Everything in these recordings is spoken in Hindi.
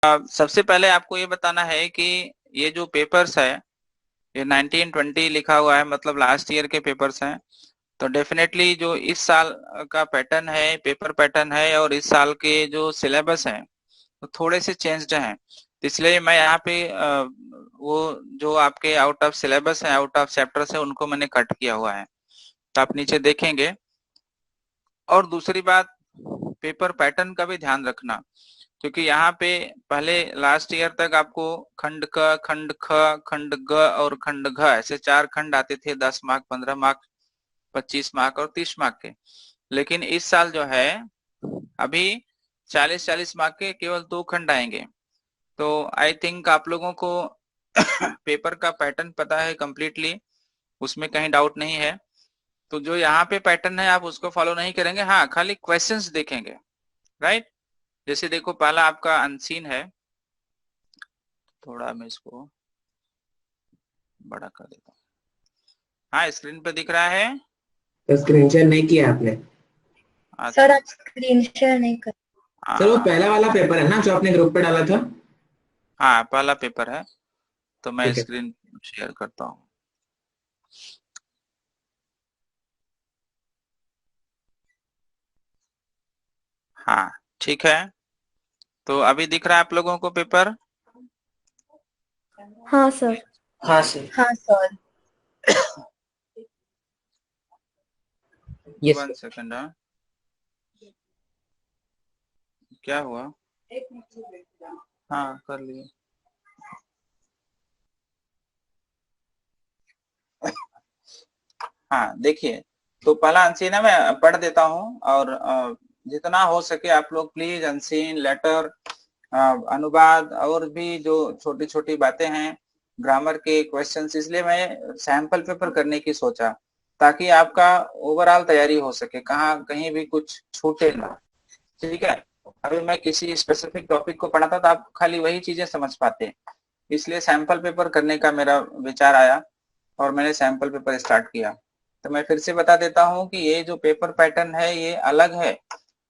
सबसे पहले आपको ये बताना है कि ये जो पेपर्स है, ये 1920 लिखा हुआ है, मतलब लास्ट ईयर के पेपर्स हैं। तो डेफिनेटली जो इस साल का पैटर्न है, पेपर पैटर्न है, और इस साल के जो सिलेबस हैं तो थोड़े से चेंज्ड हैं। तो इसलिए मैं यहाँ पे वो जो आपके आउट ऑफ सिलेबस है, आउट ऑफ चैप्टर्स है, उनको मैंने कट किया हुआ है, तो आप नीचे देखेंगे। और दूसरी बात, पेपर पैटर्न का भी ध्यान रखना, क्योंकि यहाँ पे पहले लास्ट ईयर तक आपको खंड क, खंड ख, खंड ग और खंड घ ऐसे 4 खंड आते थे, 10 मार्क, 15 मार्क, 25 मार्क और 30 मार्क के। लेकिन इस साल जो है अभी 40-40 मार्क के केवल 2 खंड आएंगे। तो आई थिंक आप लोगों को पेपर का पैटर्न पता है कंप्लीटली, उसमें कहीं डाउट नहीं है। तो जो यहाँ पे पैटर्न है आप उसको फॉलो नहीं करेंगे, हाँ खाली क्वेश्चंस देखेंगे, राइट। जैसे देखो, पहला आपका अनसीन है, थोड़ा मैं इसको बड़ा कर देता हूँ। हाँ, स्क्रीन पे दिख रहा है। तो स्क्रीन शेयर नहीं किया आपने? अच्छा। सर आप स्क्रीन शेयर नहीं कर। सर वो हाँ पहला वाला पेपर है ना जो आपने ग्रुप पे डाला था? हाँ, पहला पेपर है, तो मैं ठीक है। स्क्रीन शेयर करता हूँ। हाँ, ठीक है। तो अभी दिख रहा है आप लोगों को पेपर? हाँ सर। हाँ सर। हाँ sir. Yes one sir. Second. हाँ, क्या हुआ? हाँ, कर लिए। हाँ, देखिए, तो पहला अनसीन है, मैं पढ़ देता हूँ, और जितना हो सके आप लोग प्लीज अनसीन, लेटर, अनुवाद और भी जो छोटी छोटी बातें हैं, ग्रामर के क्वेश्चंस, इसलिए मैं सैंपल पेपर करने की सोचा, ताकि आपका ओवरऑल तैयारी हो सके, कहाँ कहीं भी कुछ छूटे ना। ठीक है। अभी मैं किसी स्पेसिफिक टॉपिक को पढ़ाता तो आप खाली वही चीजें समझ पाते, इसलिए सैंपल पेपर करने का मेरा विचार आया और मैंने सैंपल पेपर स्टार्ट किया। तो मैं फिर से बता देता हूँ कि ये जो पेपर पैटर्न है ये अलग है,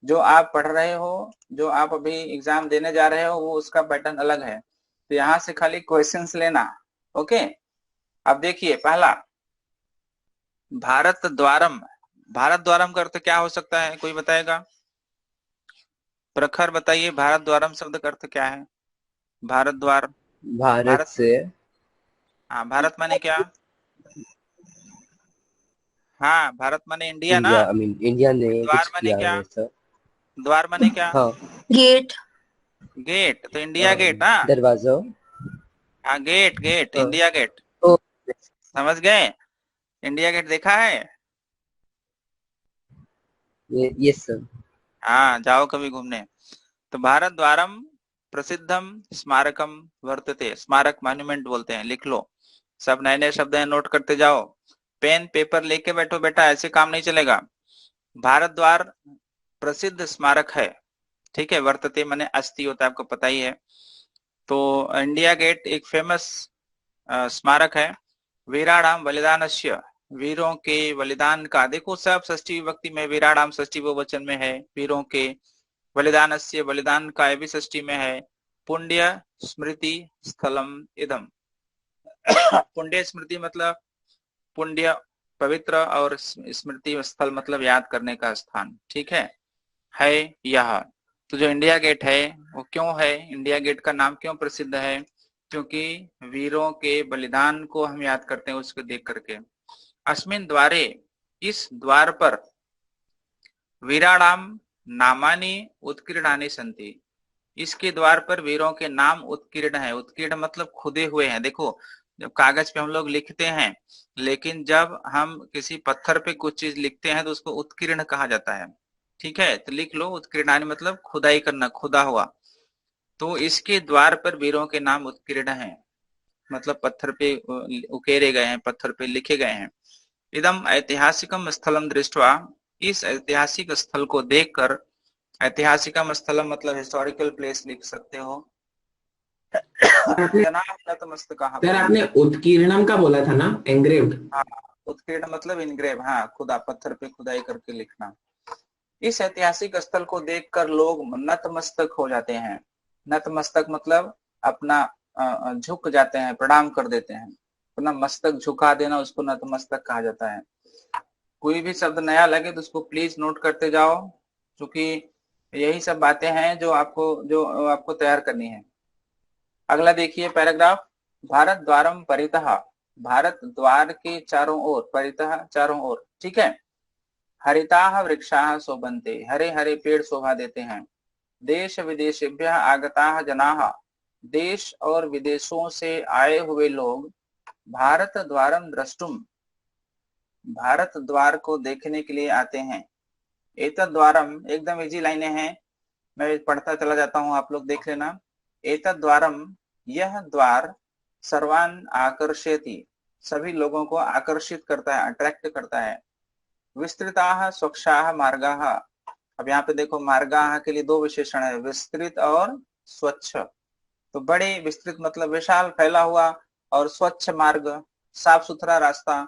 जो आप पढ़ रहे हो, जो आप अभी एग्जाम देने जा रहे हो, वो उसका पैटर्न अलग है। तो यहाँ से खाली क्वेश्चंस लेना। ओके। अब देखिए, पहला, भारत द्वारम। भारत द्वारम का अर्थ क्या हो सकता है, कोई बताएगा? प्रखर बताइए, भारत द्वारम शब्द का अर्थ क्या है? भारत द्वार। भारत भारत, से। हाँ, भारत माने क्या? हाँ, भारत माने इंडिया ना। इंडिया, आई मीन इंडिया ने द्वार कुछ माने किया क्या? है सर। द्वार माने क्या? हाँ। गेट। गेट, तो इंडिया गेट। हाँ दरवाजा। हाँ, गेट गेट, हाँ। India gate. तो समझ गए? इंडिया गेट देखा है? ये सर। हाँ, जाओ कभी घूमने। तो भारत द्वारम प्रसिद्धम स्मारकम वर्तते, स्मारक मॉन्यूमेंट बोलते हैं, लिख लो। सब नए नए शब्द हैं, नोट करते जाओ। पेन पेपर लेके बैठो बेटा, ऐसे काम नहीं चलेगा। भारत द्वार प्रसिद्ध स्मारक है, ठीक है। वर्तते माने अस्थि होता है, आपको पता ही है। तो इंडिया गेट एक फेमस स्मारक है। वीराणाम बलिदानस्य, वीरों के बलिदान का, देखो सब षष्ठी विभक्ति में, वीराणाम षष्ठी बहुवचन में है, वीरों के बलिदानस्य, बलिदान का ये भी षष्ठी में है। पुण्य स्मृति स्थलम इदम। पुण्य स्मृति मतलब पुण्य, पवित्र, और स्मृति स्थल मतलब याद करने का स्थान, ठीक है यह। तो जो इंडिया गेट है वो क्यों है, इंडिया गेट का नाम क्यों प्रसिद्ध है? क्योंकि वीरों के बलिदान को हम याद करते हैं उसको देख करके। अस्मिन द्वारे, इस द्वार पर, वीराणाम नामानि उत्कीर्णानि संति, इसके द्वार पर वीरों के नाम उत्कीर्ण है। उत्कीर्ण मतलब खुदे हुए हैं। देखो, जब कागज पे हम लोग लिखते हैं, लेकिन जब हम किसी पत्थर पे कुछ चीज लिखते हैं तो उसको उत्कीर्ण कहा जाता है, ठीक है। तो लिख लो, उत्कीर्णानि मतलब खुदाई करना, खुदा हुआ। तो इसके द्वार पर वीरों के नाम उत्कीर्ण हैं, मतलब पत्थर पे उकेरे गए हैं, पत्थर पे लिखे गए हैं। इदम ऐतिहासिकम स्थलम दृष्टवा, इस ऐतिहासिक स्थल को देखकर, ऐतिहासिकम स्थलम मतलब हिस्टोरिकल प्लेस लिख सकते हो। आपने जनाब नतमस्तकाः, सर बोलिए। आपने उत्कीर्णम का बोला था ना, एंग्रेव्ड? हाँ, उत्कीर्ण मतलब इनग्रेव, हाँ, खुदा, पत्थर पे खुदाई करके लिखना। इस ऐतिहासिक स्थल को देखकर लोग नतमस्तक हो जाते हैं। नतमस्तक मतलब अपना झुक जाते हैं, प्रणाम कर देते हैं, अपना मस्तक झुका देना उसको नतमस्तक कहा जाता है। कोई भी शब्द नया लगे तो उसको प्लीज नोट करते जाओ, क्योंकि यही सब बातें हैं जो आपको तैयार करनी है। अगला देखिए पैराग्राफ, भारत द्वारम परितः, भारत द्वार के चारों ओर, परितः चारों ओर, ठीक है। हरिताः वृक्षाः शोभन्ते, हरे हरे पेड़ शोभा देते हैं। देश विदेशेभ्यः आगताः जनाः, देश और विदेशों से आए हुए लोग भारत द्वारम द्रष्टुम, भारत द्वार को देखने के लिए आते हैं। एतद् द्वारम एकदम इजी लाइनें हैं, मैं पढ़ता चला जाता हूं, आप लोग देख लेना। एतद् द्वारम, यह द्वार, सर्वान आकर्षयति, सभी लोगों को आकर्षित करता है, अट्रैक्ट करता है। विस्तृताः स्वच्छाः मार्गाः, अब यहाँ पे देखो मार्गाः के लिए दो विशेषण है, विस्तृत और स्वच्छ। तो बड़े, विस्तृत मतलब विशाल फैला हुआ, और स्वच्छ मार्ग, साफ सुथरा रास्ता।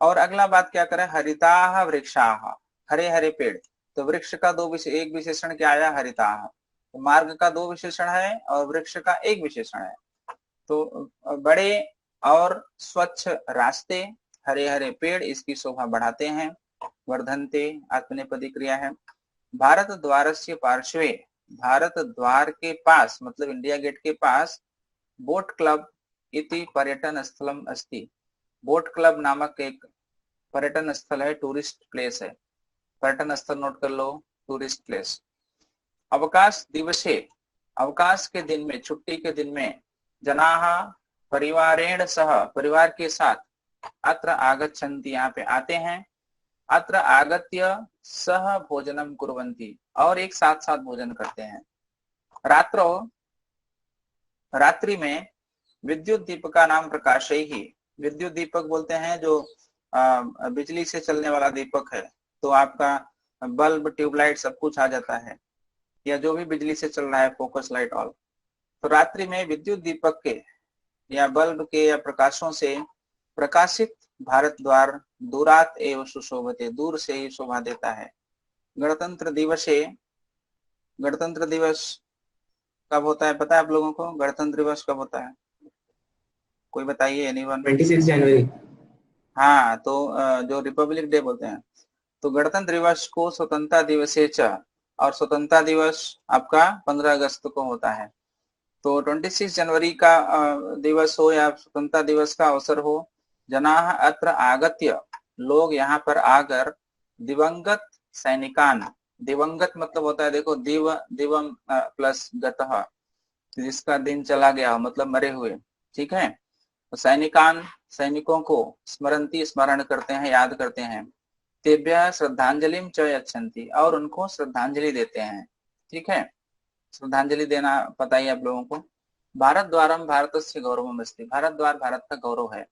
और अगला बात क्या करे, हरिताः वृक्षाः, हरे हरे पेड़। तो वृक्ष का एक विशेषण क्या आया, हरिताः। तो मार्ग का दो विशेषण है और वृक्ष का एक विशेषण है। तो बड़े और स्वच्छ रास्ते, हरे हरे पेड़ इसकी शोभा बढ़ाते हैं। वर्धन्ते आत्मनेपदी क्रिया है। भारत द्वारस्य पार्श्वे, भारत द्वार के पास मतलब इंडिया गेट के पास, बोट क्लब इति पर्यटन स्थलम अस्ति, बोट क्लब नामक एक पर्यटन स्थल है, टूरिस्ट प्लेस है। पर्यटन स्थल नोट कर लो, टूरिस्ट प्लेस। अवकाश दिवसे, अवकाश के दिन में, छुट्टी के दिन में, जनाः परिवारेण सह, परिवार के साथ, अत्र आगच्छन्ति, यहाँ पे आते हैं। अत्र आगत्य सह भोजनम कुर्वन्ति, और एक साथ साथ भोजन करते हैं। रात्रो, रात्रि में, विद्युत दीपका नाम प्रकाशैहि, विद्युत दीपक बोलते हैं जो बिजली से चलने वाला दीपक है। तो आपका बल्ब, ट्यूबलाइट सब कुछ आ जाता है, या जो भी बिजली से चल रहा है, फोकस लाइट ऑल। तो रात्रि में विद्युत दीपक के या बल्ब के या प्रकाशों से प्रकाशित भारत द्वार दूरात एव सुशोभते, दूर से ही शोभा देता है। गणतंत्र दिवसे, गणतंत्र दिवस कब होता है पता है आप लोगों को, गणतंत्र दिवस कब होता है, कोई बताइए, एनीवन? 26 जनवरी। हाँ, तो जो रिपब्लिक डे बोलते हैं, तो गणतंत्र दिवस को स्वतंत्रता दिवस च, और स्वतंत्रता दिवस आपका 15 अगस्त को होता है। तो 26 जनवरी का दिवस हो या स्वतंत्रता दिवस का अवसर हो, जनाः अत्र आगत्य, लोग यहाँ पर आकर, दिवंगत सैनिकान, दिवंगत मतलब होता है देखो दिवम प्लस गतः, जिसका दिन चला गया मतलब मरे हुए, ठीक है। तो सैनिकान, सैनिकों को, स्मरंती स्मरण करते हैं, याद करते हैं। तेभ्यः श्रद्धांजलिम च यच्छन्ति, और उनको श्रद्धांजलि देते हैं, ठीक है। श्रद्धांजलि देना पता ही आप लोगों को। भारत द्वारम भारतस्य गौरवम अस्ति, भारत द्वार भारत का गौरव है।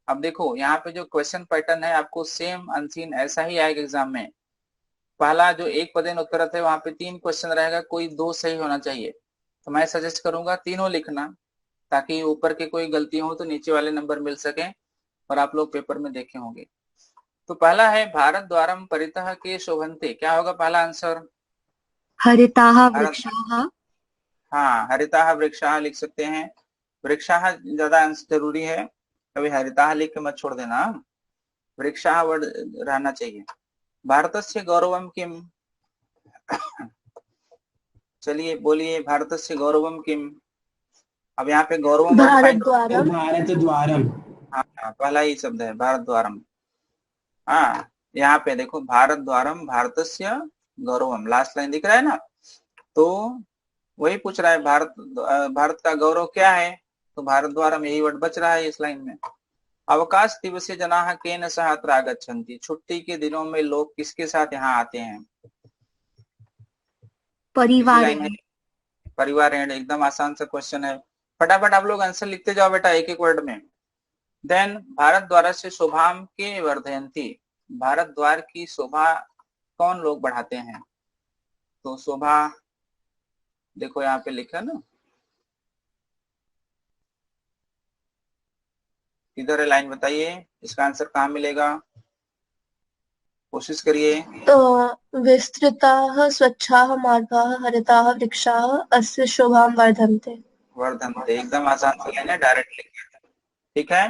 अब देखो यहाँ पे जो क्वेश्चन पैटर्न है आपको सेम अनसीन ऐसा ही आएगा एग्जाम में। पहला जो एक पदेन उत्तर है वहां पे 3 क्वेश्चन रहेगा, कोई 2 सही होना चाहिए। तो मैं सजेस्ट करूंगा तीनों लिखना, ताकि ऊपर के कोई गलती हो तो नीचे वाले नंबर मिल सके, और आप लोग पेपर में देखे होंगे। तो पहला है भारत द्वारम परितः के शोभन्ते, क्या होगा पहला आंसर? हरिताः भारत, वृक्षाः, हाँ, हरिताः वृक्षाः लिख सकते हैं, वृक्षाः ज्यादा आंसर जरूरी है, कभी हरिताः लिख के मत छोड़ देना, वृक्षाः वर्ड रहना चाहिए। भारतस्य गौरवम किम, चलिए बोलिए, भारतस्य गौरवम किम। अब यहाँ पे गौरवम वर्ड फाइंड, भारत द्वारम। हाँ, पहला ही शब्द है भारत द्वारम। हाँ, यहाँ पे देखो भारत द्वारम भारतस्य गौरवम, लास्ट लाइन दिख रहा है ना, तो वही पूछ रहा है भारत, भारत का गौरव क्या है, तो भारत द्वारम यही वर्ड बच रहा है इस लाइन में। अवकाश दिवसे जनाः केन सह अत्र आगच्छन्ति, छुट्टी के दिनों में लोग किसके साथ यहाँ आते हैं? इसी लाइन है, परिवारेण, एकदम आसान सा क्वेश्चन है। फटाफट आप लोग आंसर लिखते जाओ बेटा एक एक वर्ड में। देन भारत द्वार से शोभाम के वर्धयन्ति, भारत द्वार की शोभा कौन लोग बढ़ाते हैं? तो शोभा देखो यहाँ पे लिखा ना, इधर है लाइन, बताइए इसका आंसर कहाँ मिलेगा? कोशिश करिए। विस्तृताः स्वच्छाः मार्गाः हरिताः वृक्षाः अस्य शोभां वर्धन्ते। वर्धनते, एकदम आसान सी लाइन है, डायरेक्ट लिखिए। ठीक है,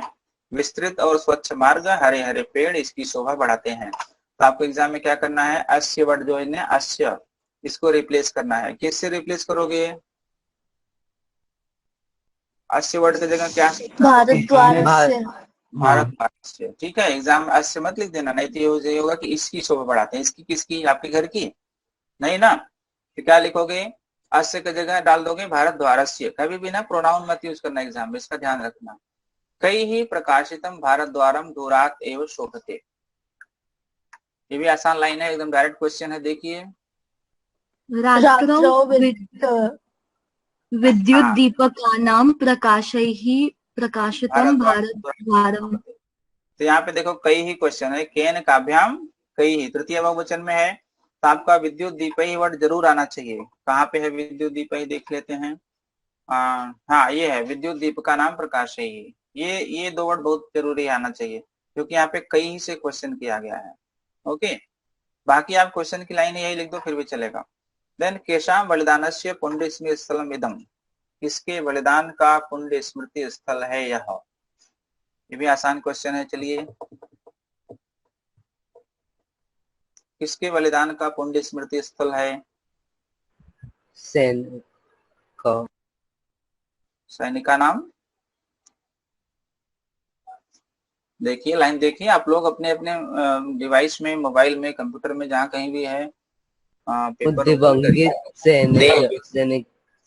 विस्तृत और स्वच्छ मार्ग, हरे हरे पेड़ इसकी शोभा बढ़ाते हैं। तो आपको एग्जाम में क्या करना है, अस्य वर्ड जो है अस्य, इसको रिप्लेस करना है। किससे रिप्लेस करोगे, अस्य वर्ड की जगह क्या, भारद्वारस्य। भारत। ठीक है, एग्जाम में अस्य मत लिख देना, नहीं तो ये होगा कि इसकी शोभा बढ़ाते हैं। इसकी किसकी, आपके घर की नहीं ना, तो क्या लिखोगे, अस्य की जगह डाल दोगे भारतद्वारस्य। कभी भी ना प्रोनाउन मत यूज करना एग्जाम में, इसका ध्यान रखना। कई ही प्रकाशितम भारतद्वारम दूरात एवं शोभते, ये भी आसान लाइन है, एकदम डायरेक्ट क्वेश्चन है, देखिए। रात्रौ विद्युत दीपकानां प्रकाशैः प्रकाशितं भारतद्वारम्। तो यहाँ पे देखो कई ही क्वेश्चन है, केन काभ्याम कई ही, तृतीय बहुवचन में है, तो आपका विद्युत दीपही वर्ड जरूर आना चाहिए। कहाँ पे है विद्युत दीपही, देख लेते हैं। हाँ ये है, विद्युत दीप का नाम प्रकाश है। ये दो वर्ड बहुत जरूरी आना चाहिए, क्योंकि यहाँ पे कई से क्वेश्चन किया गया है। ओके, बाकी आप क्वेश्चन की लाइन यही लिख दो फिर भी चलेगा। देन केशाम बलिदानस्य पुण्य स्मृति स्थलम इदम, किसके बलिदान का पुण्य स्मृति स्थल है यह, ये भी आसान क्वेश्चन है। चलिए, किसके बलिदान का पुण्य स्मृति स्थल है, सैनिक का नाम। देखिए लाइन देखिए, आप लोग अपने अपने डिवाइस में, मोबाइल में, कंप्यूटर में, जहाँ कहीं भी है पेपर ओपन करिए।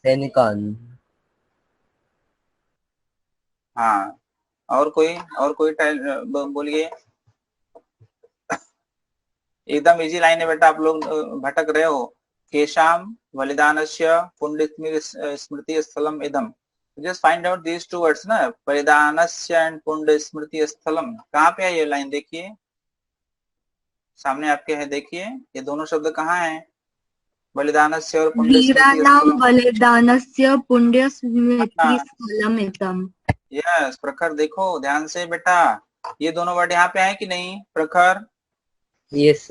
सैनिकान। हाँ, और कोई बोलिए। एकदम इजी लाइन है बेटा, आप लोग भटक रहे हो। केशाम बलिदानस्य पुण्य स्मृति स्थलम इदम, just find out these two words ना, बलिदानस्य एंड पुण्य स्मृति स्थलम, कहाँ पे है ये लाइन, देखिए सामने आपके है, देखिए ये दोनों शब्द कहाँ हैं, बलिदानस्य और पुण्य स्मृति वीराणां स्थलम। बलिदानस्य पुण्य स्मृति स्थलमिदम्। यस प्रखर, देखो ध्यान से बेटा, ये दोनों वर्ड यहाँ पे है कि नहीं, प्रखर। यस।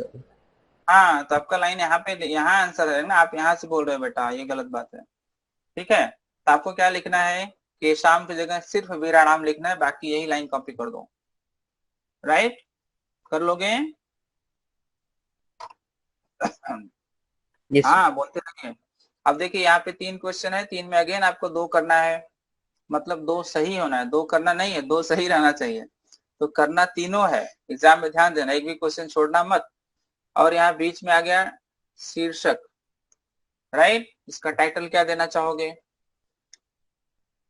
हाँ, तो आपका लाइन यहाँ पे, यहाँ आंसर है ना, आप यहाँ से बोल रहे हो बेटा, ये गलत बात है। ठीक है, तो आपको क्या लिखना है, केशाम की जगह सिर्फ वीराणाम लिखना है, बाकी यही लाइन कॉपी कर दो। राइट, कर लोगे। yes, हाँ बोलते रहिए। अब देखिए यहाँ पे 3 क्वेश्चन है, 3 में अगेन आपको 2 करना है, मतलब 2 सही होना है, 2 करना नहीं है, 2 सही रहना चाहिए। तो करना तीनों है, एग्जाम में ध्यान देना, एक भी क्वेश्चन छोड़ना मत। और यहाँ बीच में आ गया शीर्षक, राइट, इसका टाइटल क्या देना चाहोगे,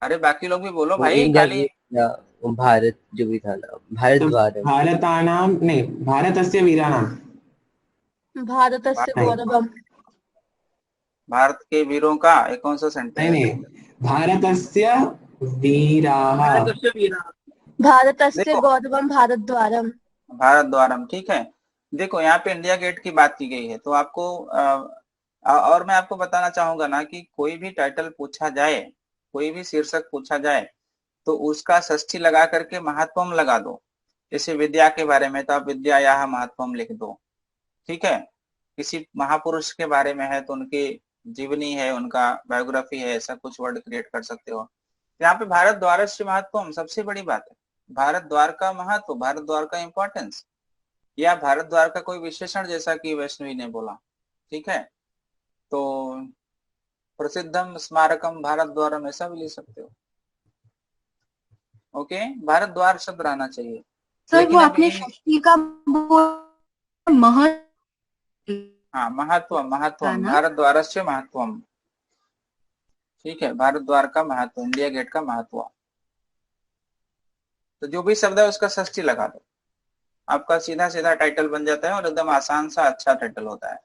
अरे बाकी लोग भी बोलो भाई, खाली भारत जो भी था ना, भारतद्वारम। भारतानां नहीं, भारतस्य वीराणां। भारतस्य गौरवम्। भारत के वीरों का, ये कौन सा सेंटेंस, नहीं, भारतस्य वीराः। भारतस्य गौरवम् भारतद्वारम्। भारतद्वारम, ठीक है। देखो यहाँ पे इंडिया गेट की बात की गई है, तो आपको और मैं आपको बताना चाहूंगा ना कि कोई भी टाइटल पूछा जाए, कोई भी शीर्षक पूछा जाए, तो उसका षष्ठी लगा करके महत्वम लगा दो। जैसे विद्या के बारे में तो आप विद्या या महत्वम लिख दो। ठीक है, किसी महापुरुष के बारे में है तो उनकी जीवनी है, उनका बायोग्राफी है, ऐसा कुछ वर्ड क्रिएट कर सकते हो। यहाँ पे भारत द्वार से महत्वम सबसे बड़ी बात है, भारत द्वार का महत्व, भारत द्वार का इंपॉर्टेंस, या भारत द्वार का कोई विशेषण, जैसा कि वैष्णवी ने बोला। ठीक है, तो प्रसिद्धम स्मारकम भारत द्वारम, ऐसा भी लिख सकते हो। ओके, भारत द्वार शब्द रहना चाहिए। सर वो आपने षष्ठी का महत्व, हाँ महत्वम, भारत द्वार से महत्वम, ठीक है, भारत द्वार का महत्व, इंडिया गेट का महत्व, तो जो भी शब्द है उसका षष्ठी लगा दो, आपका सीधा सीधा टाइटल बन जाता है और एकदम आसान सा अच्छा टाइटल होता है।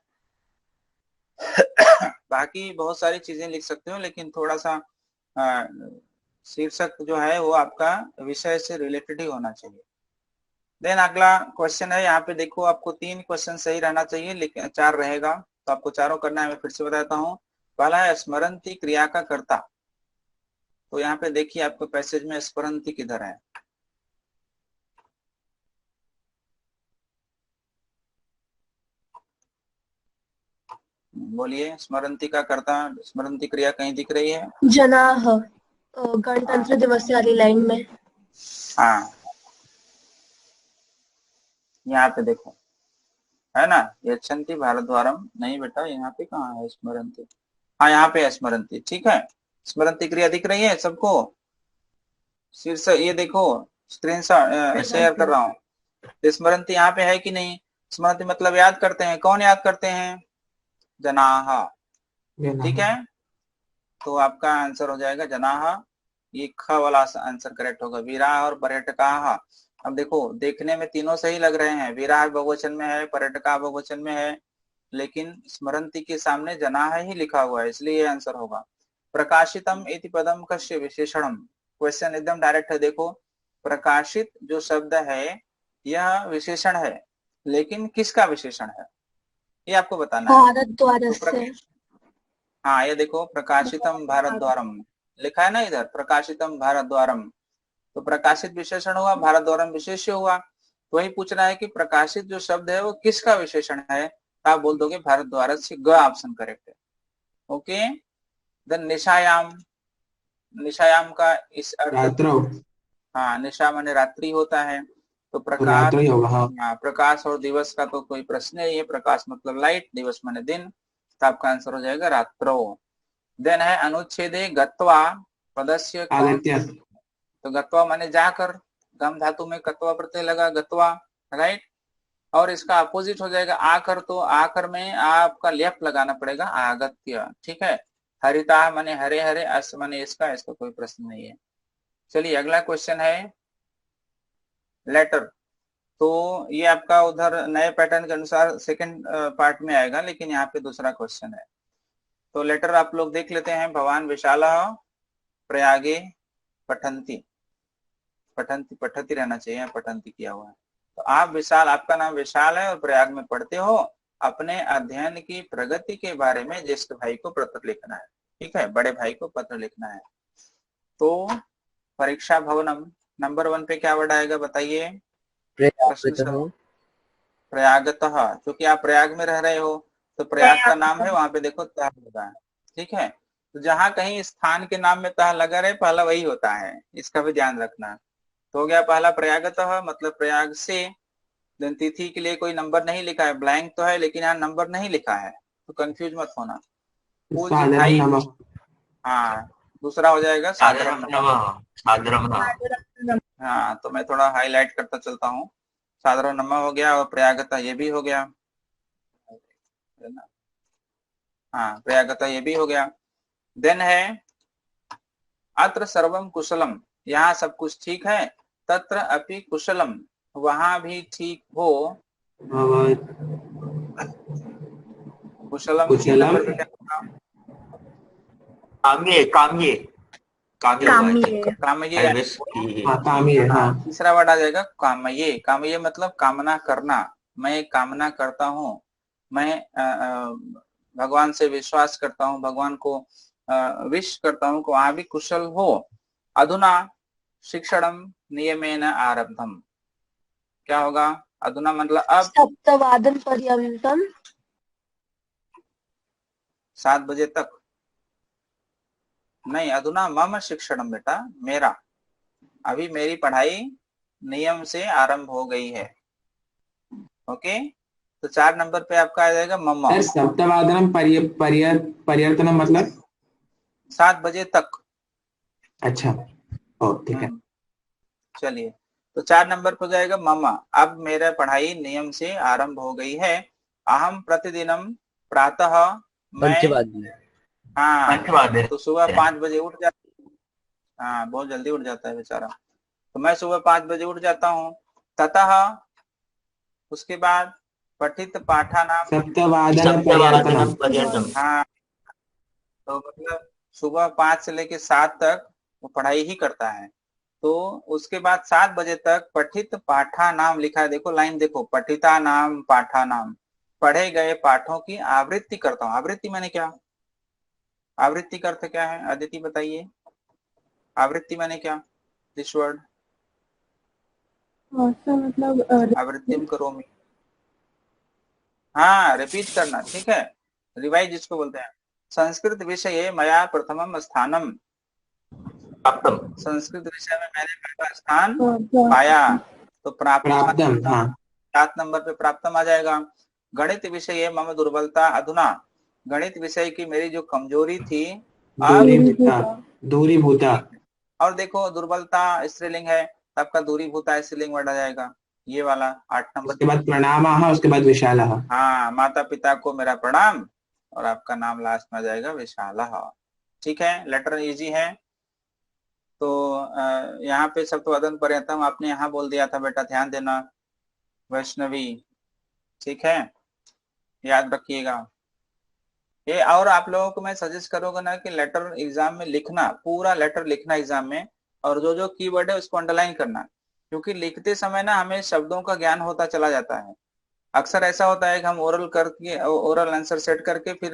बाकी बहुत सारी चीजें लिख सकते हो, लेकिन थोड़ा सा शीर्षक जो है वो आपका विषय से रिलेटेड ही होना चाहिए। देन अगला क्वेश्चन है, यहाँ पे देखो आपको 3 क्वेश्चन सही रहना चाहिए, लेकिन 4 रहेगा, तो आपको चारों करना है। मैं फिर से बताता हूँ, पहला है स्मरंती क्रिया का कर्ता, तो यहाँ पे देखिए आपको पैसेज में स्मरंती किधर है, बोलिए, स्मरन्ति का कर्ता, स्मरन्ति क्रिया कहीं दिख रही है? जनाः गणतंत्र दिवस वाली लाइन में। हाँ, यहाँ पे देखो, है ना, यच्छन्ति भारद्वारम। नहीं बेटा, यहाँ पे कहाँ है स्मरन्ति? हाँ, यहाँ पे है स्मरन्ति। ठीक है, स्मरन्ति क्रिया दिख रही है सबको? शीर्ष ये देखो, स्क्रीन शेयर कर रहा हूँ। स्मरन्ति यहाँ पे है कि नहीं? स्मरन्ति मतलब याद करते हैं। कौन याद करते हैं? जनाः। ठीक है, तो आपका आंसर हो जाएगा जनाः। ये ख वाला आंसर करेक्ट होगा। वीराः और पर्यटकाः। अब देखो, देखने में तीनों सही लग रहे हैं। वीराः बहुवचन में है, पर्यटकाः बहुवचन में है, लेकिन स्मरन्ति के सामने जनाः ही लिखा हुआ है, इसलिए ये आंसर होगा। प्रकाशितम इति पदम कस्य विशेषणम। क्वेश्चन एकदम डायरेक्ट है। देखो, प्रकाशित जो शब्द है यह विशेषण है, लेकिन किसका विशेषण है ये आपको बताना है। भारद्वारस्य। हाँ, ये देखो, प्रकाशितम भारद्वारम लिखा है ना इधर, प्रकाशितम भारद्वारम। तो प्रकाशित विशेषण हुआ, भारद्वारम विशेष्य हुआ। तो वही पूछ रहा है कि प्रकाशित जो शब्द है वो किसका विशेषण है। तो आप बोल दोगे भारद्वारस्य। ग ऑप्शन करेक्ट है। ओके, देन निशायाम। निशायाम का इस अर्थ, हाँ, निशा माने रात्रि होता है। तो प्रकाश, हाँ, प्रकाश और दिवस का तो कोई प्रश्न नहीं है। प्रकाश मतलब लाइट, दिवस माने दिन। तो आपका आंसर हो जाएगा रात्रो। देन है अनुच्छेदे गत्वा पदस्य। तो गत्वा माने जाकर, गम धातु में कत्वा प्रत्यय लगा, गत्वा, राइट। और इसका अपोजिट हो जाएगा आकर। तो आकर में आपका लेफ्ट लगाना पड़ेगा, आगत्य। ठीक है, हरिता माने हरे हरे, अस माने इसका कोई प्रश्न नहीं है। चलिए, अगला क्वेश्चन है लेटर। तो ये आपका उधर नए पैटर्न के अनुसार सेकंड पार्ट में आएगा, लेकिन यहाँ पे दूसरा क्वेश्चन है। तो लेटर आप लोग देख लेते हैं। भवान विशालः प्रयागे पठन्ति। पठन्ति, पठती रहना चाहिए, पठन्ति किया हुआ है। तो आप विशाल, आपका नाम विशाल है और प्रयाग में पढ़ते हो। अपने अध्ययन की प्रगति के बारे में ज्येष्ठ भाई को पत्र लिखना है। ठीक है, बड़े भाई को पत्र लिखना है। तो परीक्षा भवनम नंबर 1 पे क्या वर्ड आएगा बताइए? प्रयागतः। क्योंकि आप प्रयाग में रह रहे हो, तो प्रयाग का नाम है, वहां पे देखो तह लगा है। ठीक है, तो जहां कहीं स्थान के नाम में तह लगा रहे, पहला वही होता है, इसका भी ध्यान रखना। तो हो गया पहला प्रयागतः, मतलब प्रयाग से। दिन तिथि के लिए कोई नंबर नहीं लिखा है, ब्लैंक तो है, लेकिन यहाँ नंबर नहीं लिखा है, तो कंफ्यूज मत होना। पूज्य भाई, हाँ, दूसरा हो जाएगा साधारण नमः। हाँ, तो मैं थोड़ा हाईलाइट करता चलता हूँ। साधारण नमः हो गया, और प्रयागतः ये भी हो गया। हाँ, प्रयागतः ये भी हो गया। देन है अत्र सर्वम कुशलम। यहाँ सब कुछ ठीक है। तत्र अपि कुशलम, वहां भी ठीक हो। कुशलम काम्ये काम्ये काम्ये, हाँ, तीसरा वर्ड आ जाएगा काम्ये। काम्ये मतलब कामना करना। मैं कामना करता हूँ, मैं भगवान से विश्वास करता हूँ, भगवान को विश करता हूँ, वहां भी कुशल हो। अधुना शिक्षणम नियमेन आरब्धम। क्या होगा? अधुना मतलब अब। सप्तवादन पर्यंतम। 7 बजे तक नहीं, अधुना मम शिक्षणम बेटा, मेरा, अभी मेरी पढ़ाई नियम से आरंभ हो गई है। ओके, तो 4 नंबर पे आपका आ जाएगा मम। सप्तवादनम पर्यर्तनम मतलब 7 बजे तक। अच्छा, ठीक है। चलिए, तो 4 नंबर पर जाएगा मम। अब मेरा पढ़ाई नियम से आरंभ हो गई है। अहम प्रतिदिनम प्रातः, मैं, हाँ, तो सुबह 5 बजे उठ जाता हूँ। हाँ, बहुत जल्दी उठ जाता है बेचारा। तो मैं सुबह 5 बजे उठ जाता हूँ। ततः, उसके बाद पठित पाठानाम, सप्तवादन पर्यंतम। हाँ, तो मतलब सुबह 5 से लेके 7 तक वो पढ़ाई ही करता है। तो उसके बाद 7 बजे तक पठित पाठा नाम लिखा है। देखो लाइन देखो, पठिता नाम पाठा नाम, पढ़े गए पाठों की आवृत्ति करता हूँ। आवृत्ति माने क्या? आवृत्ति का अर्थ क्या है? अदिति बताइए, आवृत्ति माने क्या? दिस वर्ड मतलब आवृत्तिम करोमि, हाँ, रिपीट करना। ठीक है, रिवाइज जिसको बोलते हैं। संस्कृत विषये मया प्रथमम स्थानम, प्राप्तम। संस्कृत विषय में मैंने पहला स्थान पाया, तो प्राप्तम, हाँ। 7 नंबर पे प्राप्तम आ जाएगा। गणित विषय मम दुर्बलता अधुना, गणित विषय की मेरी जो कमजोरी थी अब, दूरीभूता। और देखो दुर्बलता स्त्रीलिंग है, आपका दूरीभूता स्त्रीलिंग वर्ड आ जाएगा, ये वाला 8 नंबर। उसके बाद प्रणामः, उसके बाद विशालः। हाँ, माता पिता को मेरा प्रणाम, और आपका नाम लास्ट में आ जाएगा विशालः। ठीक है, लेटर इजी है। तो यहाँ पे सप्तवदन पर्यंतम आपने यहाँ बोल दिया था बेटा, ध्यान देना। वैष्णवी, ठीक है, याद रखिएगा ये। और आप लोगों को मैं सजेस्ट करूंगा ना कि लेटर एग्जाम में लिखना, पूरा लेटर लिखना एग्जाम में, और जो जो कीवर्ड है उसको अंडरलाइन करना, क्योंकि लिखते समय ना हमें शब्दों का ज्ञान होता चला जाता है। अक्सर ऐसा होता है कि हम ओरल आंसर सेट करके फिर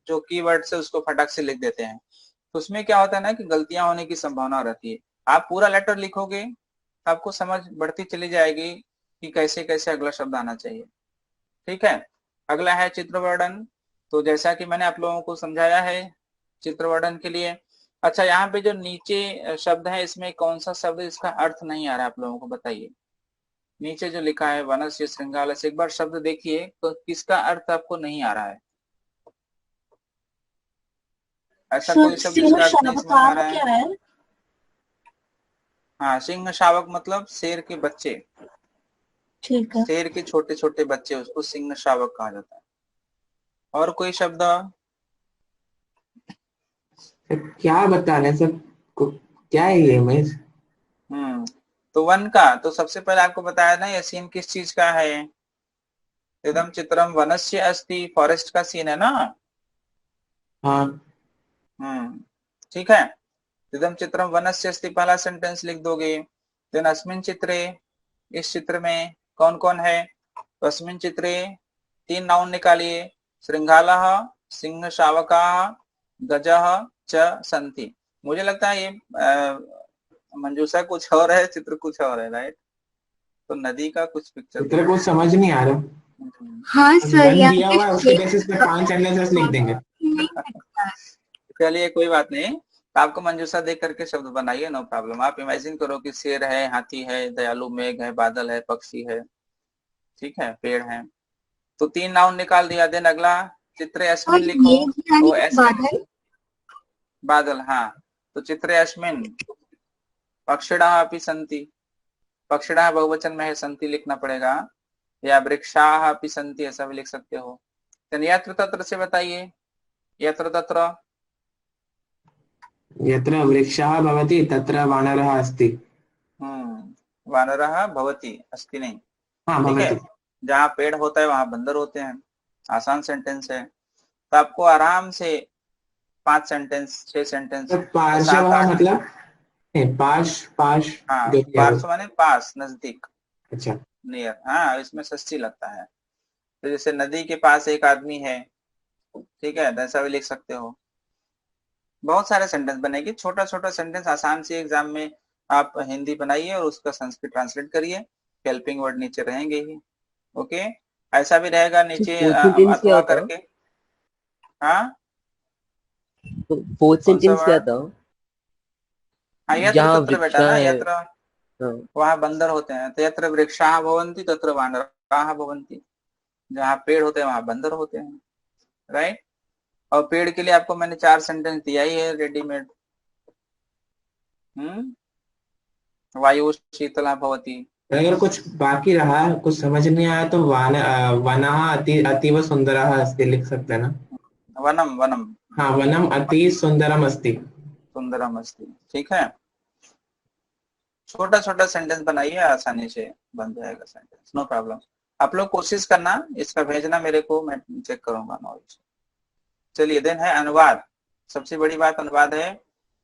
जो कीवर्ड है उसको फटाक से लिख देते हैं, तो उसमें क्या होता है ना कि गलतियां होने की संभावना रहती है। आप पूरा लेटर लिखोगे, आपको समझ बढ़ती चली जाएगी कि कैसे कैसे अगला शब्द आना चाहिए। ठीक है, अगला है चित्रवर्णन। तो जैसा कि मैंने आप लोगों को समझाया है चित्रवर्णन के लिए। अच्छा, यहाँ पे जो नीचे शब्द है इसमें कौन सा शब्द इसका अर्थ नहीं आ रहा है, आप लोगों को बताइए। नीचे जो लिखा है वनस्य श्रृंगाल से, एक बार शब्द देखिए तो किसका अर्थ आपको नहीं आ रहा है। ऐसा कोई शब्द जिसका अर्थ नहीं समझ आ रहा है? क्या है? हाँ, सिंह शावक मतलब शेर के बच्चे, ठीक है। शेर के छोटे छोटे बच्चे, उसको सिंह शावक कहा जाता है। और कोई शब्द? क्या बता रहे हैं सब, क्या है ये इमेज? तो वन का, तो सबसे पहले आपको बताया ना ये सीन किस चीज का है। इदम चित्रम वनस्य अस्ति, फॉरेस्ट का सीन है ना। हाँ। ठीक है, इदम चित्रम वनस्य अस्ति पहला सेंटेंस लिख दोगे। देन अस्मिन चित्रे, इस चित्र में कौन कौन है, तो अस्मिन चित्रे 3 नाउन निकालिए। श्रृंगालः, सिंह शावकाः, गजः च सन्ति। मुझे लगता है ये मंजूषा कुछ और है, चित्र कुछ और है, राइट? तो नदी का कुछ पिक्चर चित्र कुछ समझ नहीं आ रहा। हाँ सर, वन यहाँ दिया हुआ है, उसके बेसिस पे 5 सेंटेंसेस लिख देंगे। चलिए कोई बात नहीं, तो आपको मंजूषा देख करके शब्द बनाइए, नो प्रॉब्लम। आप इमेजिन करो कि शेर है, हाथी है, दयालु मेघ है, बादल है, पक्षी है, ठीक है, पेड़ है। तो 3 नाउन निकाल दिया। देन अगला चित्रे अस्मिन लिखो। तो बादल, बादल, हाँ, तो चित्रे अस्मिन पक्षिणः अपि सन्ति, पक्षिणः बहुवचन में है, सन्ति लिखना पड़ेगा, या वृक्षाः अपि सन्ति ऐसा भी लिख सकते हो। यत्र तत्र से बताइए, यत्र तत्र। यत्र वृक्षः भवति तत्र वानरः अस्ति। वानरः भवति, अस्ति नहीं। हाँ, ठीक है, भवति। जहाँ पेड़ होता है वहां बंदर होते हैं। आसान सेंटेंस है, तो आपको आराम से 5 सेंटेंस 6 सेंटेंस पार्श्वः मतलब पाश, पाश। हाँ, जो किया पार्श्व माने पास, नजदीक, अच्छा। नियर। हाँ, इसमें षष्ठी लगता है। तो जैसे नदी के पास एक आदमी है, ठीक है, ऐसा भी लिख सकते हो। बहुत सारे सेंटेंस बनेगी, छोटा छोटा सेंटेंस आसान से एग्जाम में आप हिंदी बनाइए और उसका संस्कृत ट्रांसलेट करिए। हेल्पिंग वर्ड नीचे रहेंगे ही। ओके, ऐसा भी रहेगा नीचे सेंटेंस क्या अथवा होता है? करके। हाँ, तो फोर्थ कौन सा सेंटेंस क्या वर्ड? था? हाँ, यत्र जहाँ तत्र बेटा वृक्षा ना, है। यत्र हाँ। वहां बंदर होते हैं। तो यत्र वृक्षाः भवन्ति तत्र वानराः भवन्ति, जहाँ पेड़ होते हैं वहां बंदर होते हैं, राइट? और पेड़ के लिए आपको मैंने 4 सेंटेंस दिया ही है रेडीमेड। वायु शीतला भवति। अगर कुछ बाकी रहा, कुछ समझ नहीं आया, तो वनः अतीव सुंदरः अस्ति लिख सकते हैं ना। वनम, वनम, हाँ, वनम अति सुंदरम अस्ति। सुंदरम अस्ति, ठीक है। छोटा छोटा सेंटेंस बनाइए, आसानी से बन जाएगा सेंटेंस, नो प्रॉब्लम। आप लोग कोशिश करना, इसका भेजना मेरे को, मैं चेक करूंगा नॉलेज। चलिए, देन है अनुवाद। सबसे बड़ी बात अनुवाद है,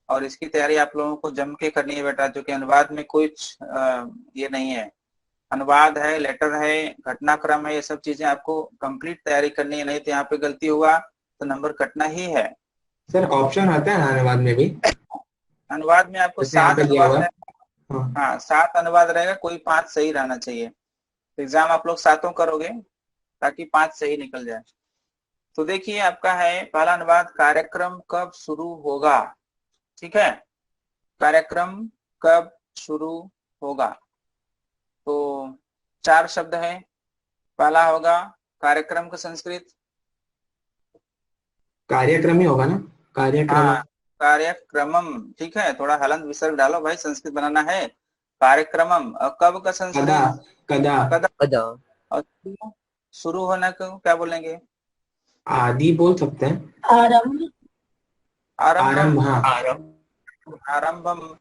और इसकी तैयारी आप लोगों को जम के करनी है बेटा, जो कि अनुवाद में कुछ ये नहीं है। अनुवाद है, लेटर है, घटनाक्रम है, ये सब चीजें आपको कंप्लीट तैयारी करनी है, नहीं तो यहाँ पे गलती हुआ तो नंबर कटना ही है। सर ऑप्शन आता है ना अनुवाद में भी? अनुवाद में आपको जैसे यहाँ 7 पे दिया अनुवाद हुआ। रहेगा। हाँ। हाँ, 7 अनुवाद रहेगा, कोई 5 सही रहना चाहिए। एग्जाम आप लोग 7 करोगे, ताकि 5 सही निकल जाए। तो देखिए आपका है पहला अनुवाद, कार्यक्रम कब शुरू होगा। ठीक है, कार्यक्रम कब शुरू होगा। तो 4 शब्द है। पहला होगा कार्यक्रम का संस्कृत, कार्यक्रम ही होगा ना, कार्यक्रम। हाँ कार्यक्रमम। ठीक है, थोड़ा हलंत विसर्ग डालो भाई, संस्कृत बनाना है। कार्यक्रमम। और कब का कदा, संस्कृत, कदा, कदा। कदा, और शुरू होने को क्या बोलेंगे, आदि बोल सकते हैं। आरंभ, आरंभम। आरंभ, हाँ। आरंभ, आरंभम,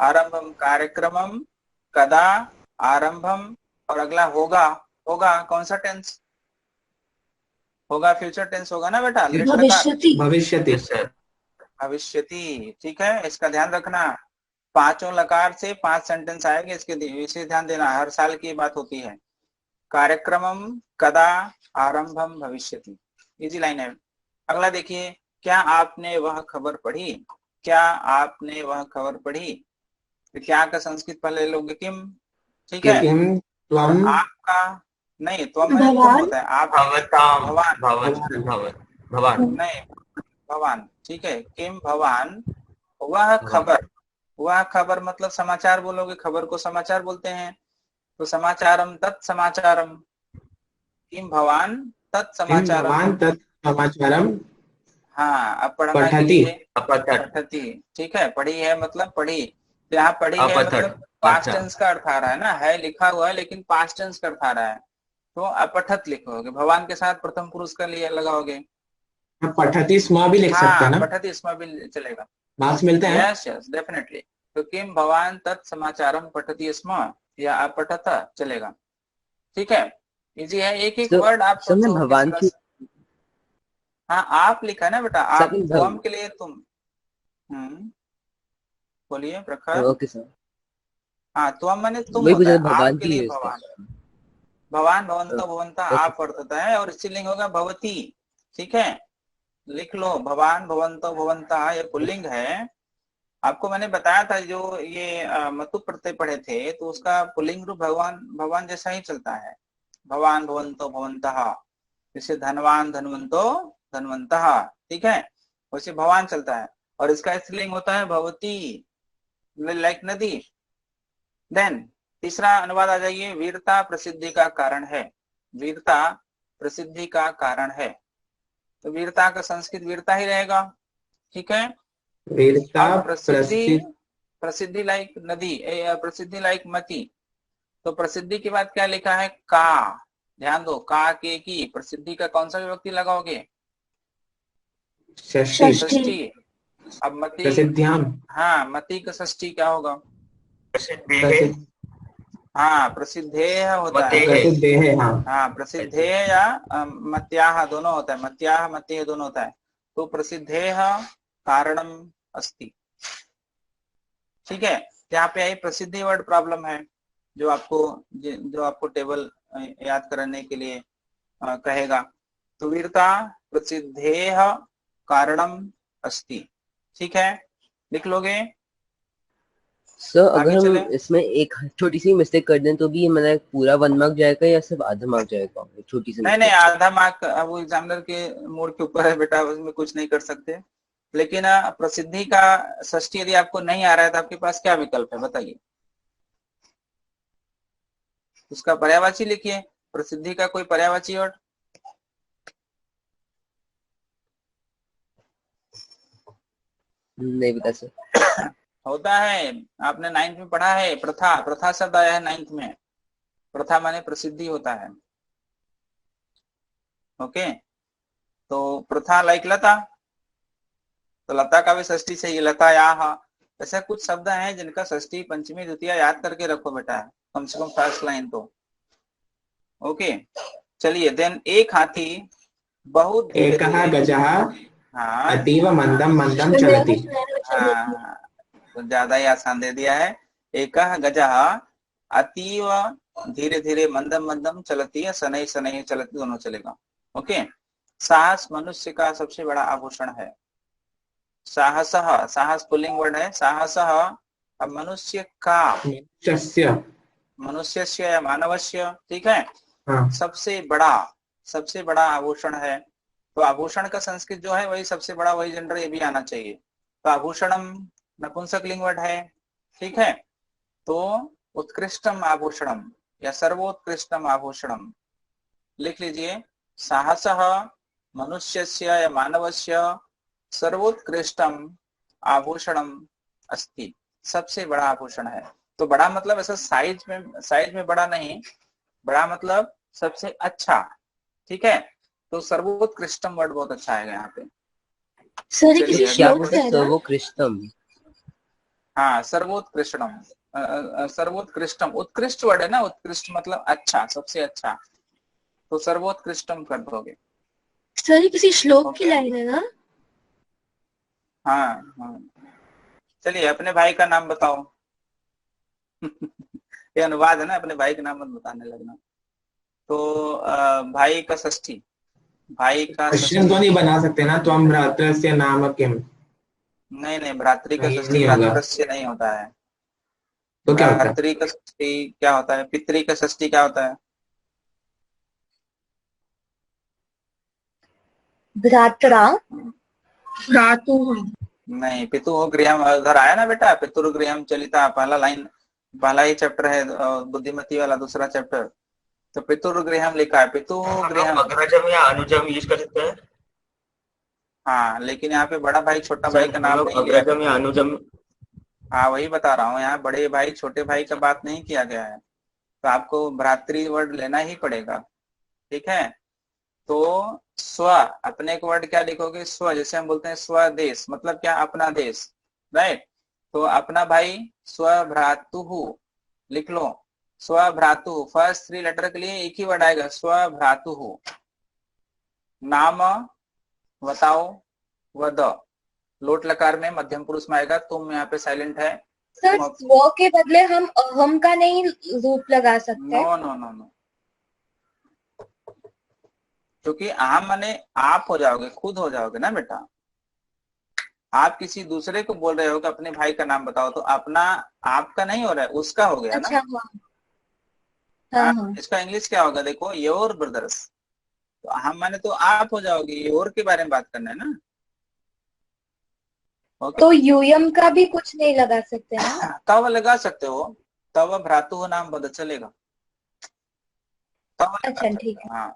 आरंभम कार्यक्रमम, कदा, आरंभम। और अगला होगा, होगा कौन सा टेंस होगा, फ्यूचर टेंस होगा ना बेटा, लिट लकार, भविष्यति, भविष्यति। यस सर, भविष्यति। ठीक है, इसका ध्यान रखना, 5 लकार से 5 सेंटेंस आएंगे, इसके इसे ध्यान देना, हर साल की बात होती है। कार्यक्रमम कदा आरंभम भविष्यति, इजी लाइन है। अगला देखिए, क्या आपने वह खबर पढ़ी, क्या आपने वह खबर पढ़ी। तो क्या का संस्कृत पहले लोगे किम। ठीक है, किम, और त्वम, आपका नहीं, तो मैंने तुम भवान, होता है, आप भवताम, भवान, भवन, भवान, भवन, भवान, नहीं भवान। ठीक है, किम भवान वह भवन, खबर, वह खबर मतलब समाचार बोलोगे, खबर को समाचार बोलते हैं। तो समाचारम तत्समाचारम, किम भवान किम तत्समाचारम। भवान तत् समाचारम हाँ, अब पढ़ना के पठति। लिए अपठत, पठती। ठीक है, पढ़ी है मतलब पढ़ी, तो यहाँ पढ़ी है अपठत, मतलब पास्ट अच्छा, टेंस का अर्थ आ रहा है ना, है लिखा हुआ है लेकिन पास्ट टेंस का अर्थ आ रहा है। तो अपठत लिखोगे, भगवान के साथ प्रथम पुरुष का लिए लगाओगे। हाँ, पठति स्म भी लिख सकते हैं हाँ ना, पठती, इसमें भी चलेगा। मार्क्स मिलते हैं। Yes yes definitely. तो किम भवान तत्समाचारम पठती स्म या अपठत चलेगा। ठीक है, इजी है, एक एक सर वर्ड आप सर मैं सोचो किस भगवान तरह की, से। हाँ आप लिखा है ना बेटा, सर आप, तुम के लिए तुम। बोलिए प्रखर। ओके सर, हाँ, तुम मैंने तुम वही होता पूछा है, था, आप भगवान के की लिए यूज कर। भगवान, भगवान भवंतो भवंता ओके आप सर, अर्थ होता है, और स्त्रीलिंग होगा भवती। ठीक है, लिख लो, भगवान भवंतो भवंता ये पुल्लिंग है। आपको मैंने बताया था जो ये मतु प्रत्यय पढ़े थे, तो उसका पुल्लिंग रूप भगवान, भगवान जैसा ही चलता है, भगवान भवंतो भवंतः। जैसे धनवान धनवंतो धनवंतः, ठीक है, वैसे भगवान चलता है। और इसका स्त्रीलिंग होता है भवती, लाइक नदी। देन तीसरा अनुवाद आ जाइए, वीरता प्रसिद्धि का कारण है, वीरता प्रसिद्धि का कारण है। तो वीरता का संस्कृत वीरता ही रहेगा। ठीक है, वीरता और प्रसिद्धि, प्रसिद्ध, प्रसिद्धि लाइक नदी, प्रसिद्धि लाइक मती। तो प्रसिद्धि के बाद क्या लिखा है, का। ध्यान दो, का के की प्रसिद्धि का कौन सा विभक्ति लगाओगे, षष्ठी, षष्ठी, षष्ठी। अब मती, प्रसिद्ध्याम, हाँ मती का षष्ठी क्या होगा, प्रसिद्धि है, प्रसिद्ध, हाँ प्रसिद्धेय होता मते है। है, प्रसिद्धे है, हाँ। हाँ प्रसिद्धेय या मत्याह दोनों होता है, मत्याह मत्य दोनों होता है। तो प्रसिद्धेय कारणम अस्ति। ठीक है, यहाँ पे आई प्रसिद्धि वर्ड प्रॉब्लम है, जो आपको टेबल याद कराने के लिए कहेगा। तो वीरता प्रसिद्धेय कारणम अस्ति। ठीक है, लिख लोगे। सर अगर आगे हम चले, इसमें एक छोटी सी मिस्टेक कर दें तो भी मतलब पूरा 1 मार्क जाएगा या सिर्फ आधा मार्क जाएगा, एक छोटी सी नहीं नहीं, मिस्टेक। आधा मार्क वो एग्जामिनर के मूड के ऊपर है बेटा, उसमें कुछ नहीं कर सकते। लेकिन प्रसिद्धि का षष्ठी यदि आपको नहीं आ रहा है तो आपके पास क्या विकल्प है बताइए, उसका पर्यायवाची लिखिए, प्रसिद्धि का कोई पर्यायवाची वर्ड। नहीं पता सर। होता है, आपने 9th में पढ़ा है, प्रथा, प्रथा शब्द आया है 9th में, प्रथा माने प्रसिद्धि होता है। ओके, तो प्रथा लाइक लता, तो लता का भी षष्ठी चाहिए, लता याह। ऐसा कुछ शब्द हैं जिनका षष्ठी पंचमी द्वितीय याद करके रखो बेटा, कम से कम फर्स्ट लाइन तो। ओके, चलिए देन, एक हाथी बहुत धीरे एकः धीरे, गजः हाँ अतीव मंदम मंदम शनैः चलति। शनैः चलति, हाँ, तो ज्यादा ही आसान दे दिया है। एकः गजः अतीव धीरे धीरे मंदम मंदम चलती है, शनैः शनैः चलती, दोनों चलेगा। ओके, साहस मनुष्य का सबसे बड़ा आभूषण है। साहसः, साहस पुल्लिंग वर्ड है, साहसः। अब मनुष्य का, मनुष्यस्य, मनुष्यस्य या मानवस्य, ठीक है, हाँ, सबसे बड़ा, सबसे बड़ा आभूषण है। तो आभूषण का संस्कृत जो है वही सबसे बड़ा, वही जेंडर ये भी आना चाहिए। तो आभूषणम नपुंसक लिंग वर्ड है, ठीक है। तो उत्कृष्टम आभूषणम या सर्वोत्कृष्टम आभूषणम लिख लीजिए। साहसः मनुष्यस्य या मानवस्य सर्वोत्कृष्टम आभूषणम अस्ति, सबसे बड़ा आभूषण है। तो बड़ा मतलब ऐसा साइज में बड़ा नहीं, बड़ा मतलब सबसे अच्छा, ठीक है। तो सर्वोत्कृष्टम वर्ड बहुत अच्छा है यहाँ पे। सर ये चलिए किसी अगला क्या श्लोक बोलते से है ना? सर्वोत्कृष्टम? हाँ सर्वोत्कृष्टम, सर्वोत्कृष्टम उत्कृष्ट वर्ड है ना, उत्कृष्ट मतलब अच्छा, सबसे अच्छा। तो सर्वोत्कृष्टम कर दोगे। सर ये किसी श्लोक की ओके, लाइन है ना? हाँ हाँ। चलिए अपने भाई का नाम बताओ। ये अनुवाद है ना, अपने भाई का नाम मत बताने लगना। तो भाई का षष्ठी, भाई का क्वेश्चन तो षष्ठी। नहीं बना सकते ना, तो हम भ्रातृस्य नाम किम। नहीं नहीं, भ्रातृ का नहीं, ये षष्ठी नहीं होगा। भ्रातृस्य नहीं होता है। तो क्या होता है? भ्रातृ का षष्ठी क्या होता है, पितृ का षष्ठी क्या होता है? भ्रात्रा भ्रातुः नहीं, पितु गृहम उधर आया ना बेटा, पितुर गृहम चलिता, पहला लाइन, पहला ही चैप्टर है बुद्धिमती वाला, दूसरा चैप्टर। तो पितुर गृहम लिखा है, पितु हम गृहम। अग्रजम या अनुजम यूज कर सकते हैं। हाँ लेकिन यहाँ पे बड़ा भाई छोटा भाई सर का हम नाम लोग नहीं लिया अग्रजम गया। या अनुजम। हाँ वही बता रहा हूँ, यहाँ बड़े भाई छोटे भाई का बात नहीं किया गया है। तो आपको भ्रातृ वर्ड लेना ही पड़ेगा, ठीक है। तो स्व, अपने एक वर्ड क्या लिखोगे, स्व, जैसे हम बोलते हैं स्वदेश, मतलब क्या, अपना देश, राइट। तो अपना भाई स्वभ्रातुः लिख लो, स्वभ्रातुः, फर्स्ट 3 लेटर के लिए एक ही वर्ड आएगा, स्वभ्रातुः। नाम बताओ, वद, लोट लकार में मध्यम पुरुष में आएगा, तुम यहाँ पे साइलेंट है। सर स्व के बदले हम अहम का नहीं रूप लगा सकते? नो नो नो नो, क्योंकि आम माने आप हो जाओगे, खुद हो जाओगे ना बेटा। आप किसी दूसरे को बोल रहे हो कि अपने भाई का नाम बताओ, तो अपना आपका नहीं हो रहा है, उसका हो गया अच्छा ना। हाँ हाँ हाँ। इसका इंग्लिश क्या होगा देखो, योर ब्रदर्स। तो हम माने तो आप हो जाओगे, योर के बारे में बात करना है ना। ओके, तो यूयम का भी कुछ नहीं लगा सकते ना? तब लगा सकते हो, तब भ्रातु नाम बदल चलेगा, तब लगा अच्छा सकते ठीक हो, है। हाँ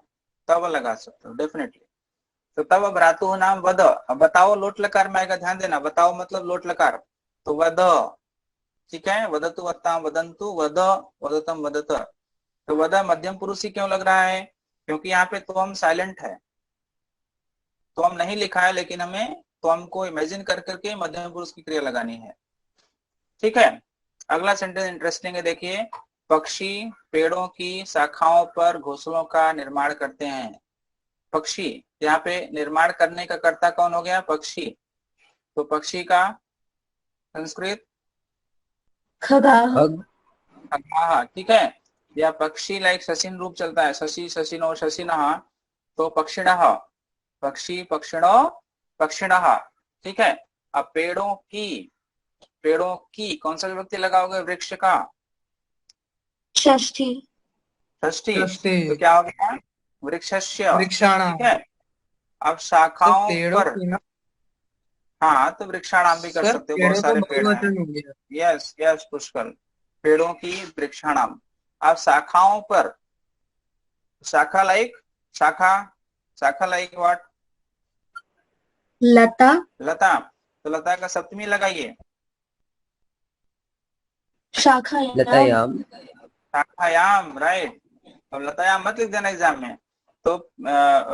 तब लगा सकते हो डेफिनेटली। तो तब भ्रातु नाम वद, अब बताओ लोट लकार में आएगा, ध्यान देना, बताओ मतलब लोट लकार, तो वद, ठीक है। वदतु वत्ताम वदंतु, वद वदतम वदत। तो वद मध्यम पुरुष ही क्यों लग रहा है, क्योंकि यहाँ पे तो हम साइलेंट है, तो हम नहीं लिखा है, लेकिन हमें तो हमको इमेजिन कर करके मध्यम पुरुष की क्रिया लगानी है, ठीक है। अगला सेंटेंस इंटरेस्टिंग है, देखिए। पक्षी पेड़ों की शाखाओं पर घोंसलों का निर्माण करते हैं। पक्षी, यहाँ पे निर्माण करने का कर्ता कौन हो गया, पक्षी। तो पक्षी का संस्कृत खगाह। खग। खगाह, ठीक है। या पक्षी लाइक सचिन रूप चलता है, शशि शशिनो शशिनः, तो पक्षिणः, पक्षी पक्षिणो पक्षिणः, ठीक है। अब पेड़ों की, पेड़ों की कौन सा विभक्ति लगाओगे, वृक्ष का षष्ठी। षष्ठी, षष्ठी। तो क्या हो गया, वृक्षस्य, वृक्षाणाम। ठीक है। अब सर शाखाओं पेड़ों पर, की ना? हाँ तो वृक्षाणाम भी कर सर सकते हो, बहुत पेड़ों तो सारे पेड़ हैं। बहुवचन हो गया। यस यस पुष्कर, पेड़ों की वृक्षाणाम। अब शाखाओं पर, शाखा लाइक, शाखा, शाखा लाइक व्हाट, लता लता। तो लता का सप्तमी लगाइए, शाखायाम। लतायाम। शाखायाम, राइट। अब लतायाम मत लिख देना एग्जाम में। तो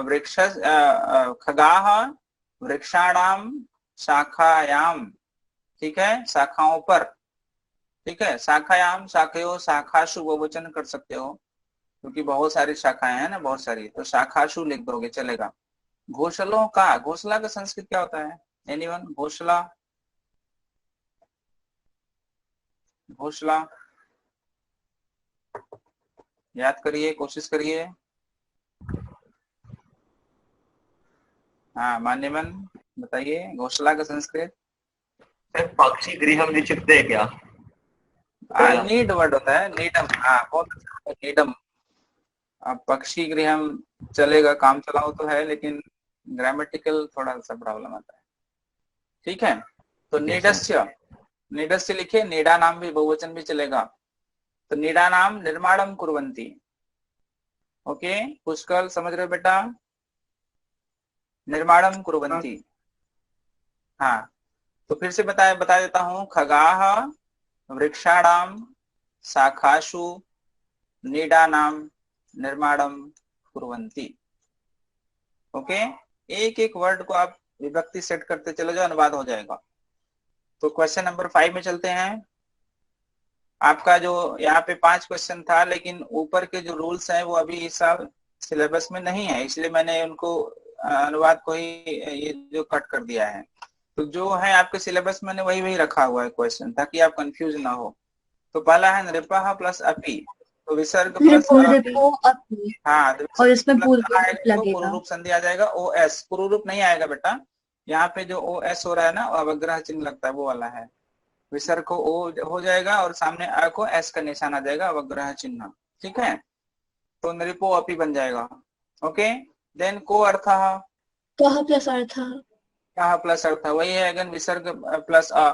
वृक्ष, खगाह वृक्षाणाम शाखायाम, ठीक है, शाखाओं पर, ठीक है। शाखायाम, शाखयो, शाखाशु बहुवचन कर सकते हो, क्योंकि बहुत सारी शाखाएं हैं ना, बहुत सारी, तो शाखाशु लिख दोगे चलेगा। घोंसलों का, घोंसला का संस्कृत क्या होता है, एनीवन, घोंसला, घोंसला याद करिए, कोशिश करिए। हाँ मान्यमन बताइए, घोंसला का संस्कृत। सर पक्षी गृह निश्चित है क्या? नीड वर्ड होता है, नीडम, हाँ बहुत अच्छा, नीडम, अब पक्षी गृहम चलेगा, काम चलाओ तो है, लेकिन ग्रामेटिकल थोड़ा सा प्रॉब्लम आता है। ठीक है, तो ठीक है, नीडस्य, नीडस्य लिखे, नीडा नाम भी बहुवचन भी चलेगा। तो नीडा नाम निर्माणम कुर्वन्ति। ओके, पुष्कल समझ रहे हो बेटा? निर्माणम कुर्वन्ति। हाँ, तो फिर से बता देता हूं। खगाः वृक्षाणाम शाखासु नीडानाम निर्माणम कुर्वन्ति। ओके, एक एक वर्ड को आप विभक्ति सेट करते चले जाओ, अनुवाद हो जाएगा। तो क्वेश्चन नंबर 5 में चलते हैं। आपका जो यहाँ पे 5 क्वेश्चन था, लेकिन ऊपर के जो रूल्स हैं वो अभी इस साल सिलेबस में नहीं है, इसलिए मैंने उनको अनुवाद को ही ये जो कट कर दिया है। तो जो है आपके सिलेबस में वही वही रखा हुआ है क्वेश्चन, ताकि आप कंफ्यूज ना हो। तो पहला है नृपः प्लस अपि, तो विसर्ग प्लस रिपो अपनी, हाँ, और इसमें पूर्व तो लगेगा। पूर्व रूप संधि आ जाएगा ओ एस। पूर्व रूप नहीं आएगा बेटा, यहाँ पे जो ओ एस हो रहा है ना, वो अवग्रह चिन्ह लगता है, वो वाला है। विसर्ग को ओ हो जाएगा और सामने आ को एस का निशान आ जाएगा, अवग्रह चिन्ह। ठीक है, तो नृपो अपि बन जाएगा। ओके, देन को अर्थः, कह प्लस अर्थ, कहा प्लस अर्थ, वही है अगेन, विसर्ग प्लस अ।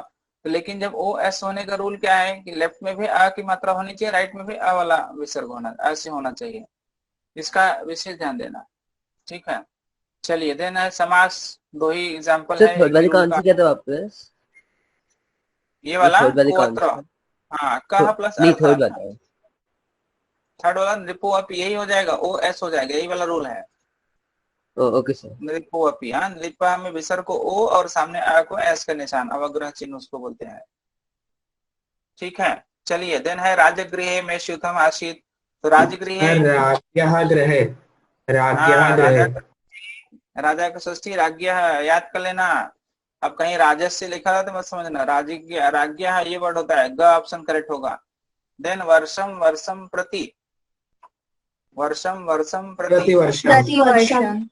तो लेकिन जब ओ एस होने का रूल क्या है कि लेफ्ट में भी अ की मात्रा होनी चाहिए, राइट में भी अ वाला विसर्ग होना, ऐसे होना चाहिए, इसका विशेष ध्यान देना। ठीक है, चलिए देन है समास। 2 ही एग्जांपल सर है, थर्ड एक वाले का रूल का, आंसर क्या था वापस? ये वाला थर्ड वाले को का अत्र। आंसर? हाँ, कह प्लस नहीं, अर्थ। थर्ड वाला। थर्ड वाला नृपो अपि, यही हो जाएगा, ओ एस हो जाएगा, यही वाला रूल है, ओके सर। नृपो अपि। हाँ, नृपा में विसर्ग को ओ और सामने आ को एस का निशान, अवग्रह चिन्ह उसको बोलते हैं। ठीक है, चलिए देन है राजगृहे में श्युतम आसीत। तो राजगृहे, राज्ञः गृहे, राज्ञः हाँ, गृहे। राजा का षष्ठी राज्ञः याद कर लेना। अब कहीं राजस्य लिखा था तो मत समझना, राज्ञः ये वर्ड होता है, ग ऑप्शन करेक्ट होगा। देन वर्षम वर्षम प्रति, वर्षम वर्षम प्रति, प्रतिवर्षम। प्रतिवर्षम।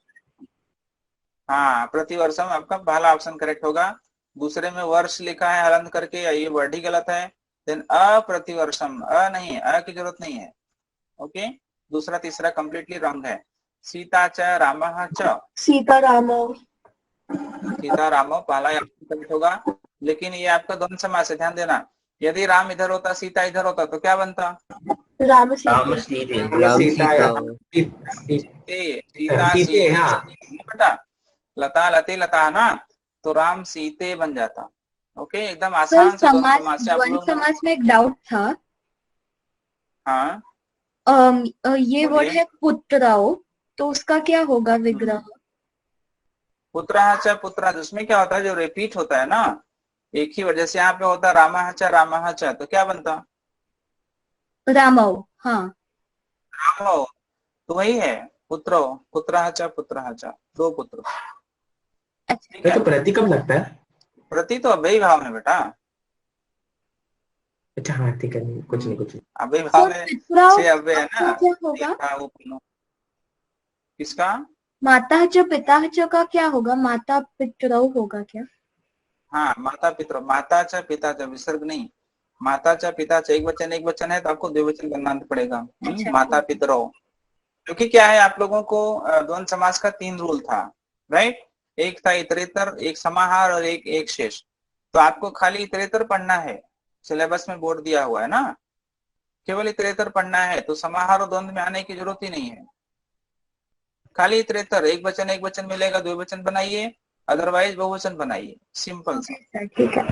हाँ, प्रतिवर्षम आपका पहला ऑप्शन करेक्ट होगा। दूसरे में वर्ष लिखा है हलंत करके, ये वर्ड ही गलत है। देन अप्रतिवर्षम, अ नहीं, अ की जरूरत नहीं है। ओके, दूसरा तीसरा कंप्लीटली रॉन्ग है। सीता च रामः च, सीताराम, सीता रामो पहला ऑप्शन करेक्ट होगा। लेकिन ये आपका द्वंद्व समास है, ध्यान देना। यदि राम इधर होता, सीता इधर होता, तो क्या बनता? राम राम सीते, सीते। राम सीता, सीता सीते, सीते हाँ। बेटा, लता लते लता ना, तो राम सीते बन जाता। ओके, एकदम सर आसान से द्वंद्व समास, समास से आप द्वंद्व लोग। समास में एक डाउट था। हाँ, ये वर्ड बोलिए। है पुत्रौ, तो उसका क्या होगा विग्रह? पुत्रः च पुत्रः, उसमें क्या होता है, जो रिपीट होता है ना, एक ही वर्ड, जैसे यहाँ पे होता है रामः च, तो क्या बनता? रामौ, हाँ। रामो, तो वही है पुत्रो, पुत्रः च पुत्रः च, 2 पुत्र। अच्छा, ठीक ये है, तो प्रति कब लगता है? प्रति तो अव्ययी भाव में बेटा, अच्छा, हाँ ठीक है, नहीं, कुछ नहीं, कुछ नहीं। अव्ययी भाव सर में पितरौ 6 अव्यय है का ना, क्या होगा? वो किसका? माता च पिता च का क्या होगा? माता पितरौ होगा क्या? हाँ, माता पितरो, माता च पिता च, विसर्ग नहीं, माता च पिता च, एक वचन है तो आपको द्विवचन बनना पड़ेगा। अच्छा, माता पितरो, क्योंकि क्या है, आप लोगों को द्वंद्व समास का 3 रूल था, राइट? एक था इतरेतर, एक समाहार और एक शेष। तो आपको खाली इतरेतर पढ़ना है, सिलेबस में बोर्ड दिया हुआ है ना, केवल इतरेतर पढ़ना है, तो समाहार और द्वंद्व में आने की जरूरत ही नहीं है। खाली इतरेतर, एक वचन मिलेगा, द्विवचन बनाइए, अदरवाइज बहुवचन बनाइए, सिंपल सा। सर ठीक है।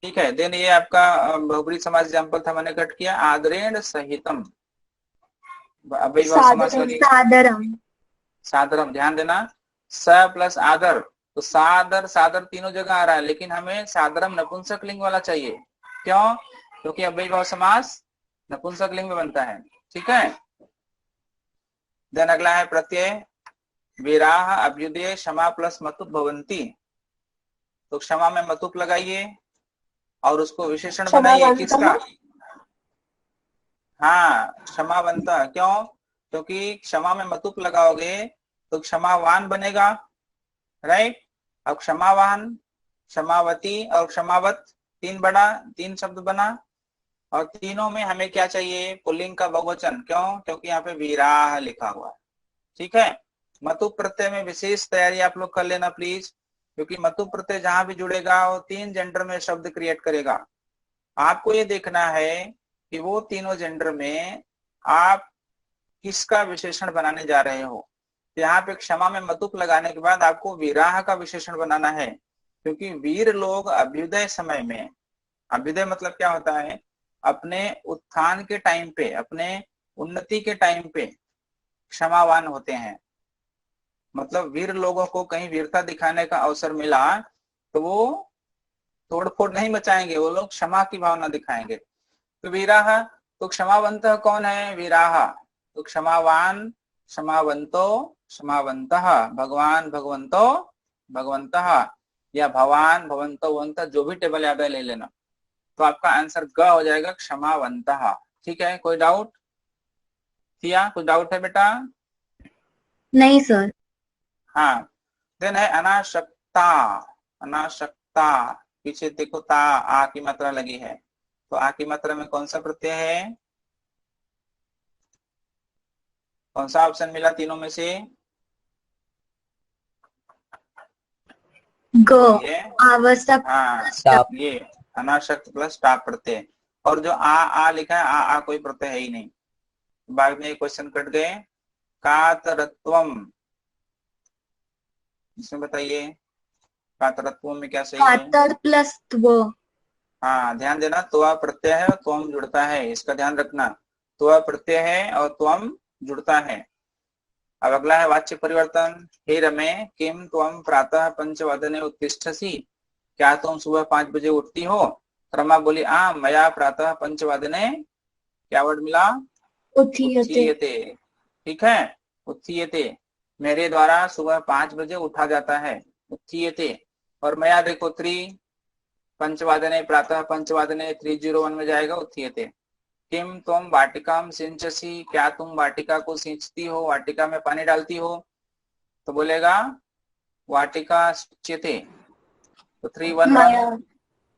ठीक है, देन ये आपका बहुब्रीहि समास एग्जाम्पल था, मैंने कट किया। आदरेण सहितम, अव्ययीभाव समास वाली सादरम, सादरम, ध्यान देना, स प्लस आदर, तो सादर सादर तीनों जगह आ रहा है, लेकिन हमें सादरम नपुंसक लिंग वाला चाहिए। क्यों? क्योंकि अव्ययीभाव समास नपुंसक लिंग में बनता है। ठीक है, देन अगला है प्रत्यय, विराह अभ्युदय क्षमा प्लस मतुप भवंती। तो क्षमा में मतुप लगाइए और उसको विशेषण बनाइए, किसका? हाँ, क्षमावंता। क्यों? क्योंकि क्षमा में मतुप लगाओगे तो क्षमावान बनेगा, राइट? अब क्षमावान, क्षमावती और क्षमावत, 3 शब्द बना, और तीनों में हमें क्या चाहिए, पुल्लिंग का बहुवचन। क्यों? क्योंकि यहाँ पे वीराह लिखा हुआ है। ठीक है, मतु प्रत्यय में विशेष तैयारी आप लोग कर लेना प्लीज, क्योंकि मतु प्रत्यय जहां भी जुड़ेगा वो 3 जेंडर में शब्द क्रिएट करेगा। आपको ये देखना है कि वो तीनों जेंडर में आप किसका विशेषण बनाने जा रहे हो। यहाँ पे क्षमा में मतुप लगाने के बाद आपको वीराह का विशेषण बनाना है, क्योंकि वीर लोग अभ्युदय समय में, अभ्युदय मतलब क्या होता है, अपने उत्थान के टाइम पे, अपने उन्नति के टाइम पे क्षमावान होते हैं। मतलब वीर लोगों को कहीं वीरता दिखाने का अवसर मिला तो वो तोड़फोड़ नहीं मचाएंगे, वो लोग क्षमा की भावना दिखाएंगे। तो वीराह, तो क्षमावंत कौन है? वीराह। तो क्षमावान, क्षमावंतो, क्षमावंतः, भगवान, भगवंतो, भगवंतः, या भवान, भवंतो, भवंत, जो भी टेबल याद है ले लेना। तो आपका आंसर ग हो जाएगा, क्षमावंतः। ठीक है, कोई डाउट? किया कुछ डाउट है बेटा? नहीं सर। हाँ, देन है अनाशक्ता। अनाशक्ता, पीछे देखो ता, आ की मात्रा लगी है, तो आ की मात्रा में कौन सा प्रत्यय है? कौन सा ऑप्शन मिला तीनों में से? ग, ये आवश्यक। हाँ, टाप। ये अनाशक्त प्लस टाप प्रत्यय। और जो आ लिखा है, आ कोई प्रत्यय है ही नहीं। बाद में क्वेश्चन कट गए। कातरत्वम, इसमें बताइए कातरत्वम में क्या सही है? कातर प्लस त्व। हाँ, ध्यान देना, त्वा प्रत्यय है और त्वम जुड़ता है, इसका ध्यान रखना। त्वा प्रत्यय है और त्वम जुड़ता है। अब अगला है वाच्य परिवर्तन। हे रमे, किम त्वम प्रातः 5 वादने उत्तिष्ठसि? क्या तुम सुबह 5 बजे उठती हो? रमा बोली, मया प्रातः 5 वादने, क्या वर्ड मिला? उत्थीयते। उत्थीयते। ठीक है, उत्थीयते, मेरे द्वारा सुबह 5 बजे उठा जाता है, उत्थीयते। और मया देखो 3, पंचवादने, प्रातः पंचवादने, 301 में जाएगा उत्थीयते। किम तुम वाटिकाम सिंचसी? क्या तुम वाटिका को सींचती हो, वाटिका में पानी डालती हो? तो बोलेगा वाटिका सिंच्यते। तो 311,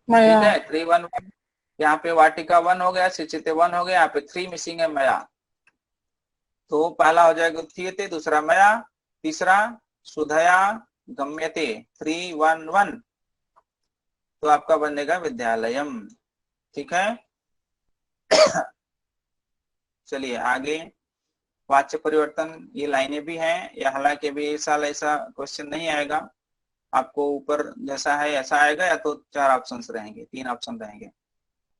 ठीक है, 311। यहाँ पे वाटिका 1 हो गया, सिंच्यते 1 हो गया, यहाँ पे 3 मिसिंग है, मया। तो पहला हो जाएगा उत्थीयते, दूसरा मया, तीसरा सुधया गम्यते, 311। तो आपका बनेगा विद्यालयम। ठीक है, चलिए आगे। वाच्य परिवर्तन, ये लाइनें भी हैं, या हालांकि अभी इस साल ऐसा क्वेश्चन नहीं आएगा, आपको ऊपर जैसा है ऐसा आएगा, या तो 4 ऑप्शन रहेंगे, 3 ऑप्शन रहेंगे।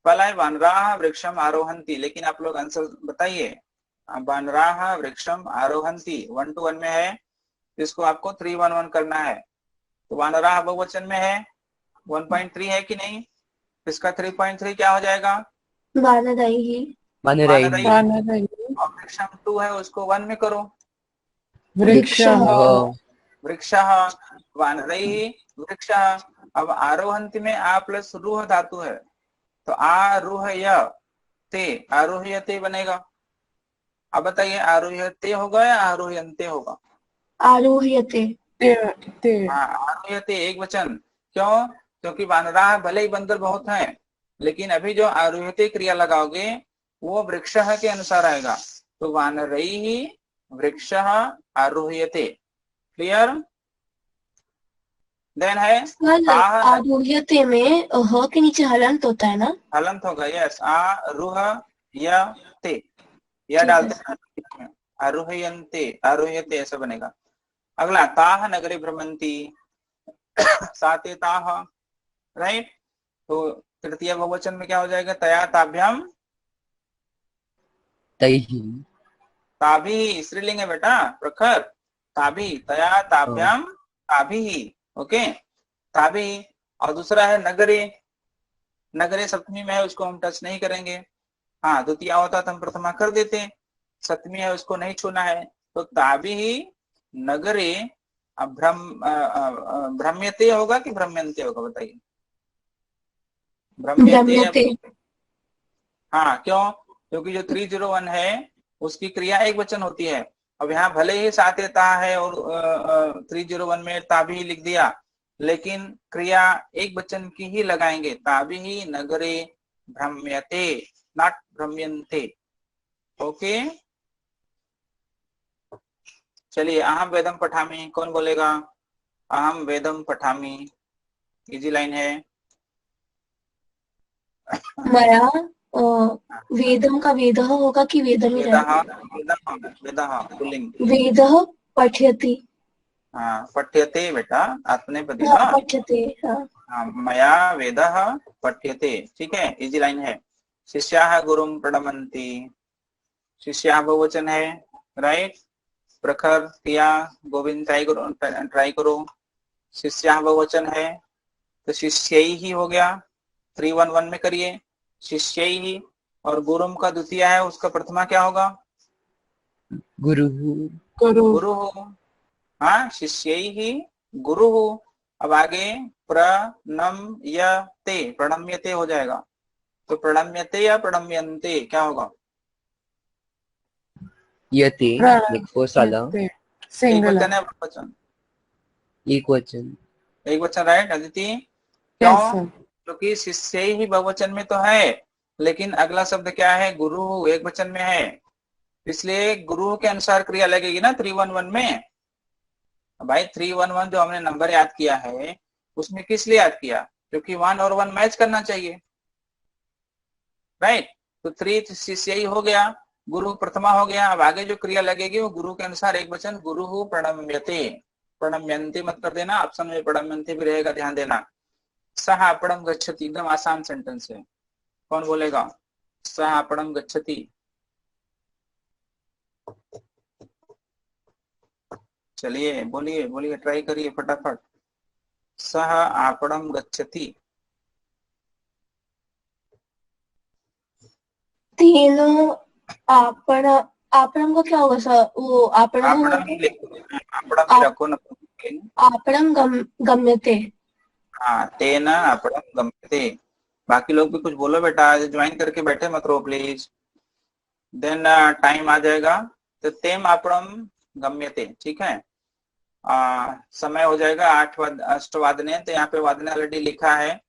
पहला है वानराः वृक्षम आरोहन्ति, लेकिन आप लोग आंसर बताइए। वानराः वृक्षम आरोहन्ति 1 to 1 में है, इसको आपको 311 करना है। तो वानराः बहुवचन में है, 1.3 है कि नहीं? इसका 3.3 क्या हो जाएगा? वानरैः। वानरैः। वानरैः और वृक्षम 2 है, उसको 1 में करो, वृक्षः वृक्षः, वानरैः वृक्षः। अब आरोहन्ति में आ प्लस रूह धातु है, तो आरोहयते, आरोहयते बनेगा। अब बताइए आरोहयते होगा या आरोहयन्ते होगा? आरोह्यते। हाँ, आरोहयते एक वचन। क्यों? क्योंकि वानराः भले ही बंदर बहुत हैं, लेकिन अभी जो आरोहयते क्रिया लगाओगे वो वृक्षः के अनुसार आएगा। तो वानरैः वृक्षः आरोह्यते। क्लियर? देन है आरोह्यते में ह के नीचे हलंत होता है ना? हलंत होगा, यस, आरुह्यते, या ठीक डालते हैं आरुह्यन्ते, आरुह्यते ऐसा बनेगा। अगला ताः नगरे भ्रमन्ति, साते ताः, राइट। तो तृतीय बहुवचन में क्या हो जाएगा? तया ताभ्याम, तैः। ताभी स्त्रीलिंग है बेटा, प्रखर, ताभी, तया ताभ्याम ताभी, ओके, ताभी। और दूसरा है नगरे, नगरे सप्तमी में है, उसको हम टच नहीं करेंगे। हाँ, द्वितीय होता तो हम प्रथमा कर देते, सप्तमी है उसको नहीं छूना है। तो ताभी नगरे भ्रम्यते होगा कि भ्रम्यन्ते होगा, बताइए? भ्रम्यते। हाँ, क्यों? क्योंकि जो 301 है उसकी क्रिया एक वचन होती है। अब यहाँ भले ही साते ता है और 301 में ताभी लिख दिया, लेकिन क्रिया एक वचन की ही लगाएंगे, ताभी नगरे भ्रम्यते, नॉट भ्रम्यन्ते। ओके, चलिए अहम वेदम पठामि, कौन बोलेगा? अहम वेदम पठामि, इजी लाइन है। मया वेदम का वेदः होगा कि वेदम ही वेदः, रहेगा? वेदः, वेदः पुल्लिंग। वेदः पठ्यति। हाँ पठ्यते बेटा, आत्मनेपदी हाँ ना। पठ्यते, हाँ। हाँ, मया वेदः पठ्यते, ठीक है, इजी लाइन है। शिष्याः गुरुं प्रणमन्ति, शिष्याः बहुवचन है, राइट। प्रखर, प्रिया, गोविंद, ट्राई करो। शिष्याः बहुवचन है तो शिष्यैः हो गया, 3-1-1 में करिए, शिष्यैः। और गुरुम का द्वितीय है, उसका प्रथमा क्या होगा? गुरु। गुरु। गुरु हो। हाँ, शिष्यैः गुरु हो। अब आगे प्रणम्यते, प्रणम्यते हो जाएगा, तो प्रणम्यते या प्रणम्यन्ते क्या होगा? यते फर्स्ट वाला एक सिंगुलर। वचन है, बहुवचन? एक वचन। एक वचन, राइट अदिति? यस क्यों? सर। क्योंकि शिष्य ही बहुवचन में तो है, लेकिन अगला शब्द क्या है? गुरु एक वचन में है, इसलिए गुरु के अनुसार क्रिया लगेगी ना 3-1-1 में। भाई 3-1-1 जो हमने नंबर याद किया है, उसमें किस लिए याद किया? क्योंकि 1 और 1 मैच करना चाहिए, राइट। तो 3 शिष्य ही हो गया, गुरु प्रथमा हो गया। अब आगे जो क्रिया लगेगी वो गुरु के अनुसार एक वचन, गुरु प्रणम्यते। प्रणम्यन्ते मत कर देना, ऑप्शन में प्रणम्यन्ते भी रहेगा, ध्यान देना। सह आपणम गच्छति, एकदम आसान सेंटेंस है, कौन बोलेगा? सह आपणम गच्छति। चलिए बोलिए बोलिए, ट्राई करिए फटाफट। सह आपणम गच्छति। तेन आपण, आपणम का क्या होगा सर? वो आपणम होगा आपणम ही तो लिखो, आपणम ही रखो ना। आपणम गम्यते। हाँ, तेन आपणम गम्यते। बाकी लोग भी कुछ बोलो बेटा, ज्वाइन करके बैठे मत रहो प्लीज, देन टाइम आ जाएगा। तो तेम आपणम गम्यते, ठीक है। समय हो जाएगा 8 अष्टवादने, तो यहाँ पे वादने ऑलरेडी लिखा है,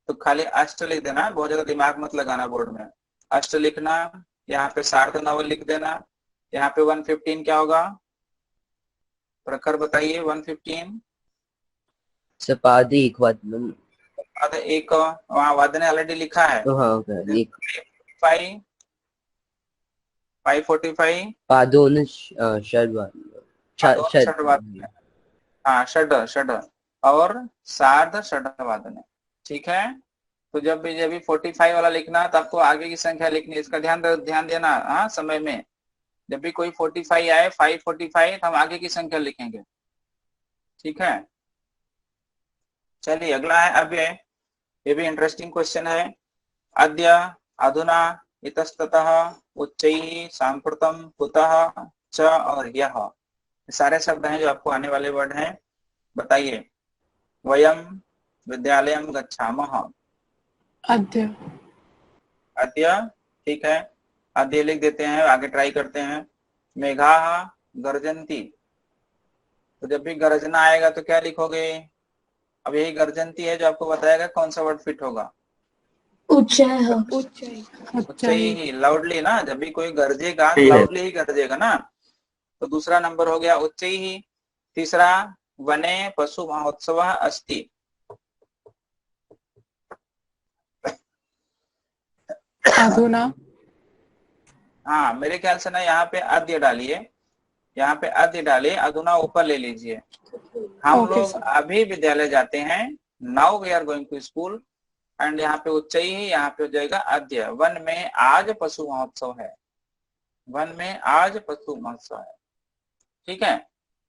तो खाली अष्ट लिख देना, बहुत ज्यादा दिमाग मत लगाना बोर्ड में। अष्ट लिखना, यहाँ पे सार्ध नव लिख देना। यहाँ पे 115 क्या होगा? प्रखर बताइए, 115 सपादे एक वचन। एक, वहाँ वादने ऑलरेडी लिखा है। हाँ ओके, एक 545 पादोन षड्वाद। षड्वादन, हाँ षड और सार्ध षड्वादन, ठीक है। तो जब भी 45 वाला लिखना, तो आपको आगे की संख्या लिखनी है, इसका ध्यान देना। हाँ, समय में जब भी कोई 45 आए, 545, तो हम आगे की संख्या लिखेंगे, ठीक है। चलिए अगला है अव्यय, ये भी इंटरेस्टिंग क्वेश्चन है। अद्य, अधुना, इतस्ततः, उच्चैः, साम्प्रतम, कुतः, च और यः, सारे शब्द हैं जो आपको आने वाले वर्ड हैं। बताइए। वयम विद्यालयम गच्छामः। अद्य। अद्य, ठीक है, अद्य लिख देते हैं, आगे ट्राई करते हैं। मेघाः गर्जन्ति, तो जब भी गर्जना आएगा तो क्या लिखोगे? अब यही गर्जन्ति है जो आपको बताएगा कौन सा वर्ड फिट होगा। उच्चैः। उच्चैः, लाउडली ना, जब भी कोई गरजेगा ठीक है। लाउडली ही गरजेगा ना। तो दूसरा नंबर हो गया उच्चैः। तीसरा, वने पशु महोत्सव अस्ति। अधुना। हाँ, मेरे ख्याल से ना यहाँ पे अद्य डालिए, यहाँ पे अद्य डालिए, अधुना ऊपर ले लीजिए। हम ओके लोग सर। अभी विद्यालय जाते हैं, now we are going to school, and यहाँ पे उच्चैः, यहाँ पे हो जाएगा अद्य। वन में आज पशु महोत्सव है, वन में आज पशु महोत्सव है, ठीक है।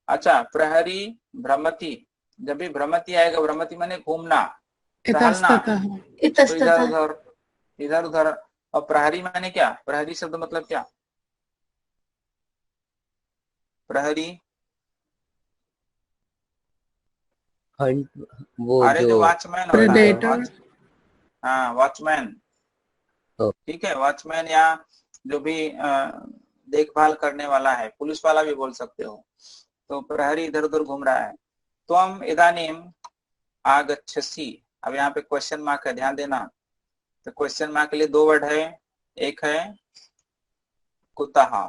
अच्छा, प्रहरी भ्रमति, जब भी भ्रमति आएगा, भ्रमति माने घूमना, टहलना, इतस्ततः। तो इतस्ततः। इधर उधर। और प्रहरी माने क्या? प्रहरी शब्द मतलब क्या? प्रहरी, हंट, वो अरे जो जो वॉचमैन होता है, प्रेडेटर। हाँ वॉचमैन, ओ, ठीक है, वॉचमैन, या जो भी देखभाल करने वाला है, पुलिस वाला भी बोल सकते हो। तो प्रहरी इधर उधर घूम रहा है। त्वम इदानीम आगच्छसि, अब यहाँ पे क्वेश्चन मार्क है, ध्यान देना। तो क्वेश्चन मार्क के लिए 2 वर्ड है, एक है कुतः,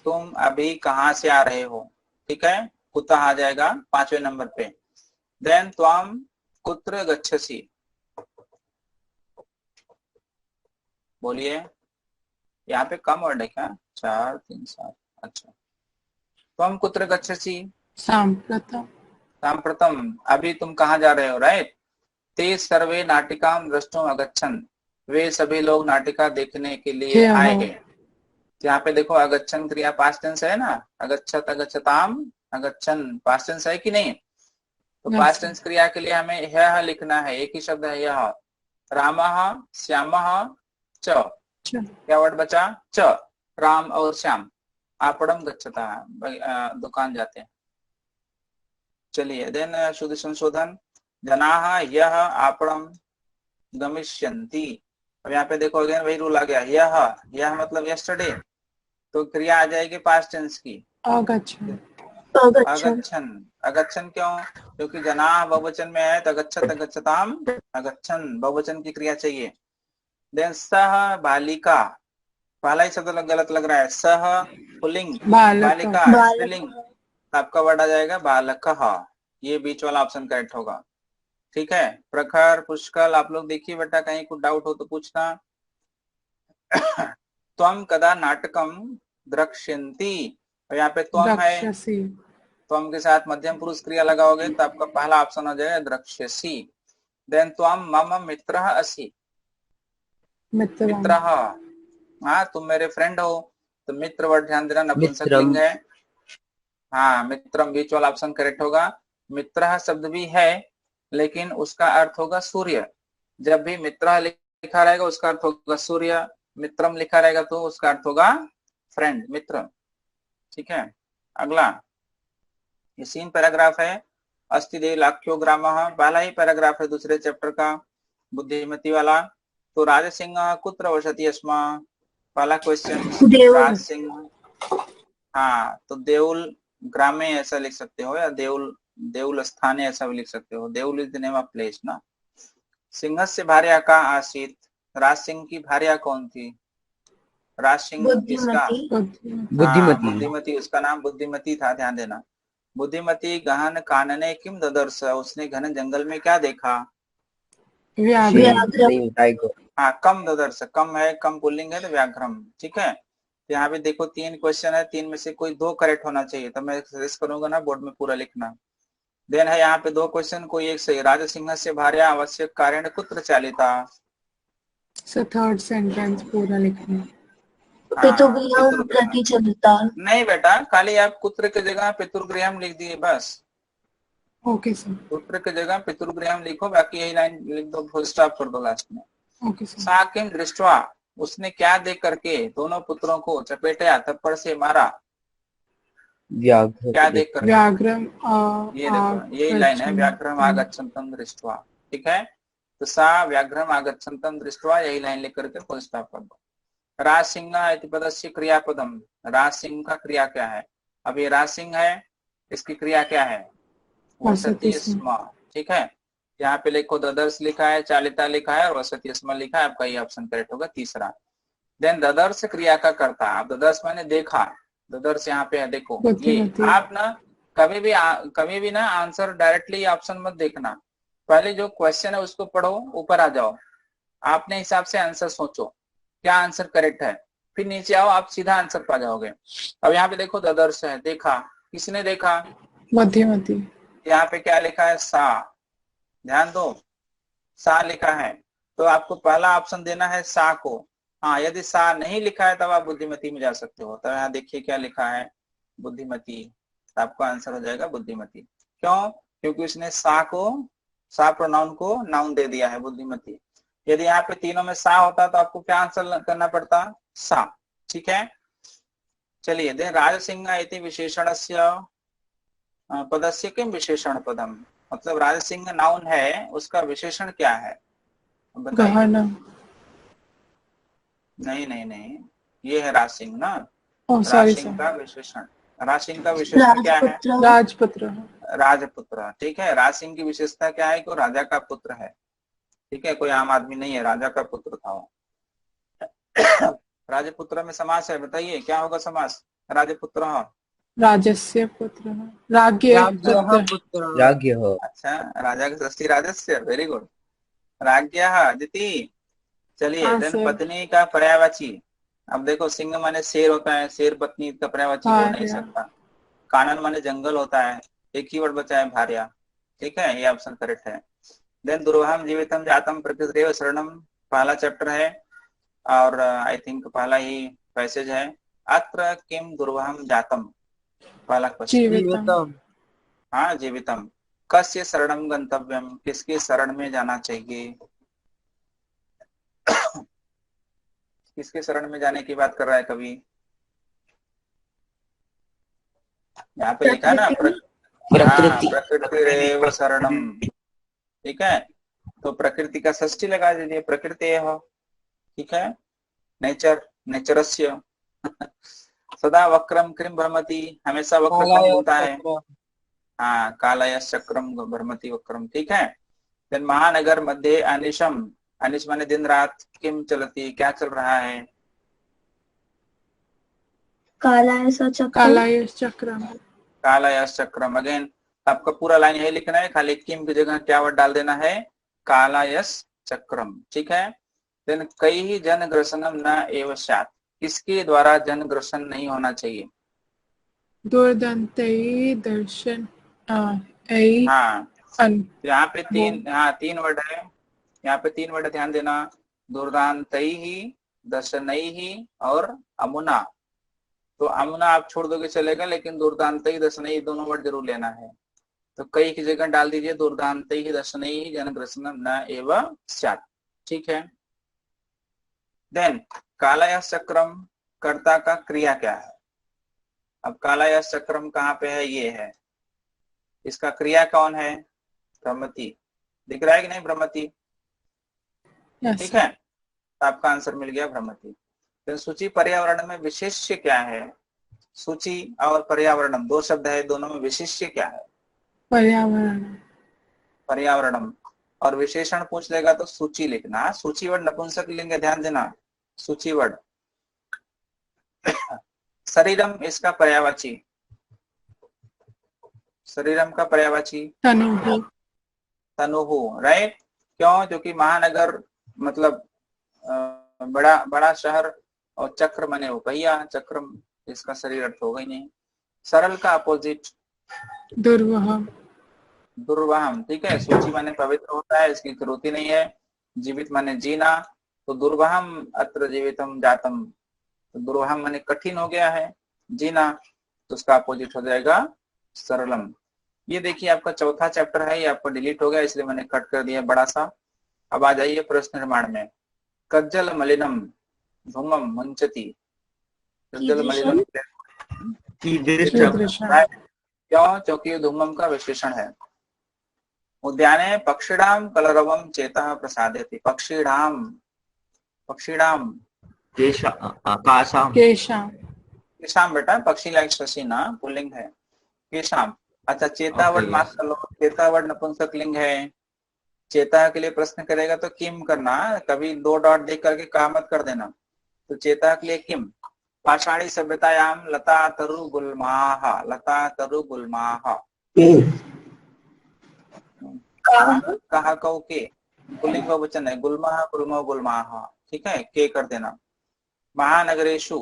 तुम अभी कहाँ से आ रहे हो, ठीक है, कुतः आ जाएगा 5वें नंबर पे। देन त्वम कुत्र गच्छसि, बोलिए, यहाँ पे कम वर्ड है क्या, 4 3 7, अच्छा। त्वम कुत्र गच्छसि, सांप्रतम। सांप्रतम, अभी तुम कहाँ जा रहे हो, राइट। ते सर्वे नाटिकां द्रष्टुम अगच्छन्, वे सभी लोग नाटिका देखने के लिए ह्यः। आए। यहाँ पे देखो अगच्छन क्रिया पास्ट टेंस है ना, अगच्छत अगच्छताम अगच्छन पास्ट टेंस है कि नहीं, तो Yes, पास्ट sir. टेंस क्रिया के लिए हमें यह लिखना है, एक ही शब्द है यह। रामः श्यामः च, अच्छा। क्या वर्ड बचा, च, राम और श्याम आपणम गच्छता, दुकान जाते हैं। चलिए, देन शुद्ध संशोधन, जनाः यह आपणम गमिष्यन्ति। अब यहाँ पे देखो अगेन वही रूल आ गया, यह मतलब यस्टरडे, तो क्रिया आ जाएगी पास्ट टेंस की, अगच्छन्। अगच्छन। अगच्छन क्यों, क्योंकि जनाः बहुवचन में है, तो अगच्छत अगच्छताम अगच्छन बहुवचन की क्रिया चाहिए। देन सह बालिका, पहला ही शब्द गलत लग रहा है, सह पुल्लिंग, बालकः। बालिका स्त्रीलिंग, आपका वर्ड आ जाएगा बालकः, ये बीच वाला ऑप्शन करेक्ट होगा, ठीक है। प्रखर पुष्कल, आप लोग देखिए बेटा, कहीं कुछ डाउट हो तो पूछना। त्वम कदा नाटकम द्रक्ष्यन्ति, और यहाँ पे त्वम है, द्रक्ष्यसि। त्वम के साथ मध्यम पुरुष क्रिया लगाओगे तो आपका पहला ऑप्शन हो जाएगा द्रक्ष्यसि। देन त्वम मम मित्रः असि, मित्रम। मित्रः, हाँ तुम मेरे फ्रेंड हो, तो मित्र वर्ड ध्यान देना नपुंसक मित्रम। लिंग है, हाँ मित्रम बीच वाला ऑप्शन करेक्ट होगा। मित्रः शब्द भी है लेकिन उसका अर्थ होगा सूर्य, जब भी मित्रः लिखा रहेगा उसका अर्थ होगा सूर्य, मित्रम लिखा रहेगा तो उसका अर्थ होगा फ्रेंड, मित्र, ठीक है। अगला ये 3 पैराग्राफ है, अस्ति देव लाख्यो ग्रामः, पहला ही पैराग्राफ है दूसरे चैप्टर का, बुद्धिमती वाला। तो राजसिंह कुत्र वसति स्म, पहला क्वेश्चन, राजसिंह, हाँ तो देउल ग्रामे ऐसा लिख सकते हो, या देउल देउल स्थाने ऐसा भी लिख सकते हो, Deul is the name of place ना। सिंहस्य भार्या का आसीत, राज सिंह की भार्या कौन थी, राज सिंह इसका, बुद्धिमती। बुद्धिमती, उसका नाम बुद्धिमती था, ध्यान देना। बुद्धिमती गहन कानने किम ददर्श, उसने घने जंगल में क्या देखा, नहीं, टाइगर। हाँ कम ददर्श, कम है, कम पुल्लिंग है तो व्याघ्रम, ठीक है। तो यहाँ पे देखो 3 क्वेश्चन है, 3 में से कोई 2 करेक्ट होना चाहिए, तो मैं सजेस्ट करूंगा ना बोर्ड में पूरा लिखना। देन है यहाँ पे 2 क्वेश्चन, कोई एक सही, राजसिंह से भार्या आवश्यक कारण कुत्र चालिता, सो थर्ड सेंटेंस पूरा लिखना। प्रति चलिता। नहीं बेटा, खाली आप कुत्र की जगह पितृगृहम लिख दिए बस, ओके सर। पुत्र की जगह पितृगृहम लिखो, बाकी यही लाइन लिख दो, फुल स्टॉप कर दो लास्ट में। Okay sir. साकिम दृष्टवा, उसने क्या देख करके दोनों पुत्रों को चपेटा, थप्पड़ से मारा, व्याघ्र। क्या देख करके, व्याघ्रम। ये देखो यही लाइन है, व्याघ्रम आगच्छन्तम दृष्ट्वा, ठीक है। तो सा व्याघ्रम आगच्छन्तम दृष्ट्वा, यही लाइन लिख करके फुल स्टॉप कर दो। राज सिंह इति पदस्य क्रियापदम, राज सिंह का क्रिया क्या है, अब ये राज सिंह है, इसकी क्रिया क्या है, वसति स्म, ठीक है। यहाँ पे लिखो ददर्श लिखा है, चालिता लिखा है और वसति स्म लिखा है, आपका ये ऑप्शन करेक्ट होगा तीसरा। देन ददर्श क्रिया का करता, आप ददर्श मैंने देखा, ददर्श यहाँ पे है, देखो ये आप ना कभी भी ना आंसर डायरेक्टली ऑप्शन मत देखना, पहले जो क्वेश्चन है उसको पढ़ो, ऊपर आ जाओ, आपने हिसाब से आंसर सोचो क्या आंसर करेक्ट है, फिर नीचे आओ, आप सीधा आंसर पा जाओगे। अब यहाँ पे देखो ददर्श है, देखा, किसने देखा, मध्यमती। यहाँ पे क्या लिखा है, सा, ध्यान दो, सा लिखा है, तो आपको पहला ऑप्शन देना है सा को। हाँ यदि सा नहीं लिखा है तब आप बुद्धिमती में जा सकते हो, तो यहाँ देखिए क्या लिखा है, बुद्धिमती, तो आपका आंसर हो जाएगा बुद्धिमती। क्यों, क्योंकि उसने सा को, सा प्रोनाउन को नाउन दे दिया है बुद्धिमती। यदि यहाँ पे तीनों में सा होता तो आपको क्या आंसर करना पड़ता, सा, ठीक है। चलिए, दे राजसिंह इति विशेषणस्य पदस्य किम विशेषण पदम, मतलब राजसिंह नाउन है, उसका विशेषण क्या है बताइए। गहन। नहीं नहीं नहीं, ये है राजसिंह ना, सॉरी राजसिंह सर। का विशेषण, राजसिंह का विशेषण क्या है, राजपुत्र। राजपुत्र, ठीक है। राजसिंह की विशेषता क्या है कि वो राजा का पुत्र है, ठीक है, कोई आम आदमी नहीं है, राजा का पुत्र था वो। राजपुत्र में समास है, बताइए क्या होगा समास? राजपुत्र। राजस्य पुत्रः राज्ञः पुत्रः राज्ञः। अच्छा, राजा की षष्ठी राजस्य, वेरी गुड। राज्ञः अदिति। चलिए हाँ देन सर। पत्नी का पर्यायवाची। अब देखो, सिंह माने शेर होता है, शेर पत्नी का पर्यायवाची हो नहीं भार्या। सकता। कानन माने जंगल होता है, एक ही वर्ड बचा है भार्या। ठीक है, ये ऑप्शन करेक्ट है। देन दुर्वाहम जीवितम जातम प्रकृतिरेव शरणम, पहला चैप्टर है और आई थिंक पहला ही पैसेज है। अत्र किम दुर्वाहम जातम, पहला क्वेश्चन। जीवितम। हाँ, जीवितम। कस्य शरणम गंतव्यम, किसके शरण में जाना चाहिए? किसके शरण में जाने की बात कर रहा है कवि? यहाँ पे लिखा है ना, प्रकृति। प्रकृतिरेव शरणम। ठीक है, तो प्रकृति का षष्ठी लगा दीजिए, प्रकृति हो। ठीक है, नेचर, नेचरस्य। सदा वक्रम कृम भ्रमति, हमेशा वक्र कौन घूमता है? हाँ, कालयस चक्रम भ्रमति वक्रम। ठीक है। देन महानगर मध्य अनिशम, अनिश माने दिन रात, किम चलती, क्या चल रहा है? कालायस चक्रम। कालायस चक्रम। कालयस चक्रम। अगेन आपका पूरा लाइन यही लिखना है, खाली किम की जगह क्या वर्ड डाल देना है? कालयस चक्रम। ठीक है। देन कई जन ग्रसनम न एव स्यात्, किसके द्वारा जन ग्रसन नहीं होना चाहिए? दुर्दंतई दर्शन ऐ हाँ, अन। यहाँ पे तीन वर्ड है, यहाँ पे तीन वर्ड ध्यान देना, दुर्दांतैहि, दशनैहि और अमुना। तो अमुना आप छोड़ दोगे चलेगा, लेकिन दुर्दांतैहि दशनैहि दोनों वर्ड जरूर लेना है। तो कई की जगह डाल दीजिए दुर्दांतैहि दशनैहि जनग्रसनम न एव स्यात्। ठीक है। देन कालयस चक्रम, कर्ता का क्रिया क्या है? अब कालयस चक्रम कहाँ पे है? ये है, इसका क्रिया कौन है? भ्रमति। दिख रहा है कि नहीं? भ्रमति। ठीक है, तो आपका आंसर मिल गया, भ्रमति। तो सूची पर्यावरण में विशेष्य क्या है? सूची और पर्यावरणम दो शब्द है, दोनों में विशेष्य क्या है? पर्यावरण। पर्यावरणम। और विशेषण पूछ लेगा तो सूची लिखना। सूची वर्ड नपुंसक लिंग है, ध्यान देना, सूची वर्ड। शरीरम, इसका पर्यायवाची, शरीरम का पर्यायवाची तनुः। तनुहु, राइट। क्यों? क्योंकि महानगर मतलब बड़ा बड़ा शहर, और चक्र माने वो पहिया, चक्रम इसका शरीर अर्थ होगा ही नहीं। सरल का अपोजिट दुर्वहम। दुर्वाहम। ठीक है, सूची माने पवित्र होता है, इसकी जरूरत ही नहीं है। जीवित माने जीना, तो दुर्वाहम अत्र जीवितम जातम, तो दुर्वाहम माने कठिन हो गया है जीना, तो उसका अपोजिट हो जाएगा सरलम। ये देखिए आपका चौथा चैप्टर है, ये आपको डिलीट हो गया इसलिए मैंने कट कर दिया बड़ा सा। अब आ जाइए प्रश्न निर्माण में। कज्जल मलिनम धूमम मुंचति, कज्जल मलिनम कीदृशम्। क्यों? क्योंकि धूमम का विशेषण है। उद्याने पक्षिणाम कलरवम चेतः प्रसादयति, पक्षिणाम, पक्षिणाम केशाम। केशाम बेटा, पक्षी लाइक शशि ना, पुल्लिंग है, केशाम। अच्छा, चेता वर्ड मार्क कर लो, चेता वर्ड नपुंसक लिंग है। चेता के लिए प्रश्न करेगा तो किम करना, कभी दो डॉट देख करके कहा मत कर देना। तो चेता के लिए किम। पाषाणी सभ्यतायाम लता तरु गुलमाह, लता तरु गुलमाह। कहा कहो के, पुल्लिंग बहुवचन है, गुलमाह गुलमो गुलमाह। ठीक है, के कर देना। महानगरेशु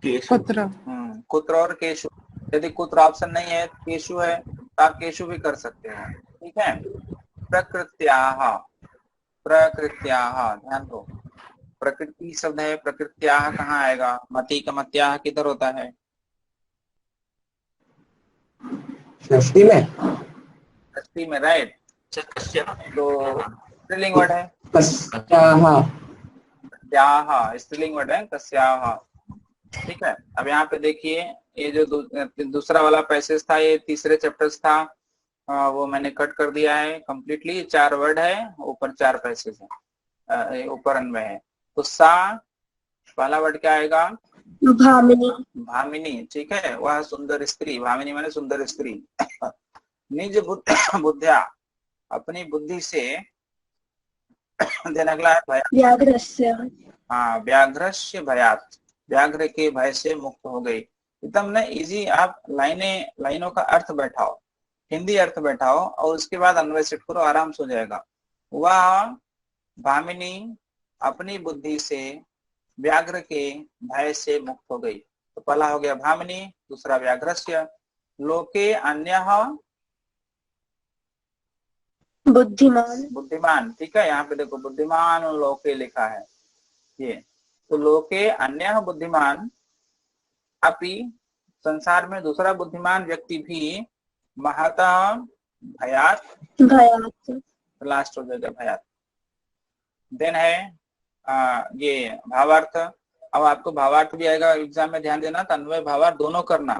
कुत्र। कुत्र और केशु। यदि कुत्र ऑप्शन नहीं है, केशु है, तो आप केशु भी कर सकते हो। ठीक है। प्रकृत्याह, प्रकृत्याह, ध्यान दो, प्रकृति शब्द है, प्रकृत्याह कहाँ आएगा? मति का मत्याह किधर होता है? षष्ठी में। षष्ठी में, राइट। तो स्त्रीलिंग वर्ड है, कस्याः। स्त्रीलिंग वर्ड है कस्याः। ठीक है। अब यहाँ पे देखिए, ये जो दूसरा वाला पैसेज था, ये तीसरे चैप्टर था, वो मैंने कट कर दिया है कंप्लीटली। 4 वर्ड है, ऊपर 4 पैसेज है, ऊपर अन्वय है। तो सा पहला वर्ड क्या आएगा? भामिनी। भामिनी। ठीक है, वह सुंदर स्त्री, भामिनी माने सुंदर स्त्री। निज बुद्धिया, अपनी बुद्धि से देन अगला है भय। व्याघ्रस्य। हाँ, व्याघ्रस्य भयात, व्याघ्र के भय से मुक्त हो गई। एकदम ना इजी, आप लाइनों का अर्थ बैठाओ, हिंदी अर्थ बैठाओ और उसके बाद अन्वय सेट करो, आराम से हो जाएगा। वह भामिनी अपनी बुद्धि से व्याघ्र के भय से मुक्त हो गई। तो पहला हो गया भामिनी, दूसरा व्याघ्रस्य। लोके अन्यः बुद्धिमान। बुद्धिमान, ठीक है, यहाँ पे देखो बुद्धिमान और लोके लिखा है ये। तो लोके अन्यः बुद्धिमान, अपि संसार में दूसरा बुद्धिमान व्यक्ति भी महतः भयात, भयात। लास्ट हो जाएगा भयात। देन है ये भावार्थ। अब आपको भावार्थ भी आएगा एग्जाम में, ध्यान देना, तो अन्वय भावार्थ दोनों करना,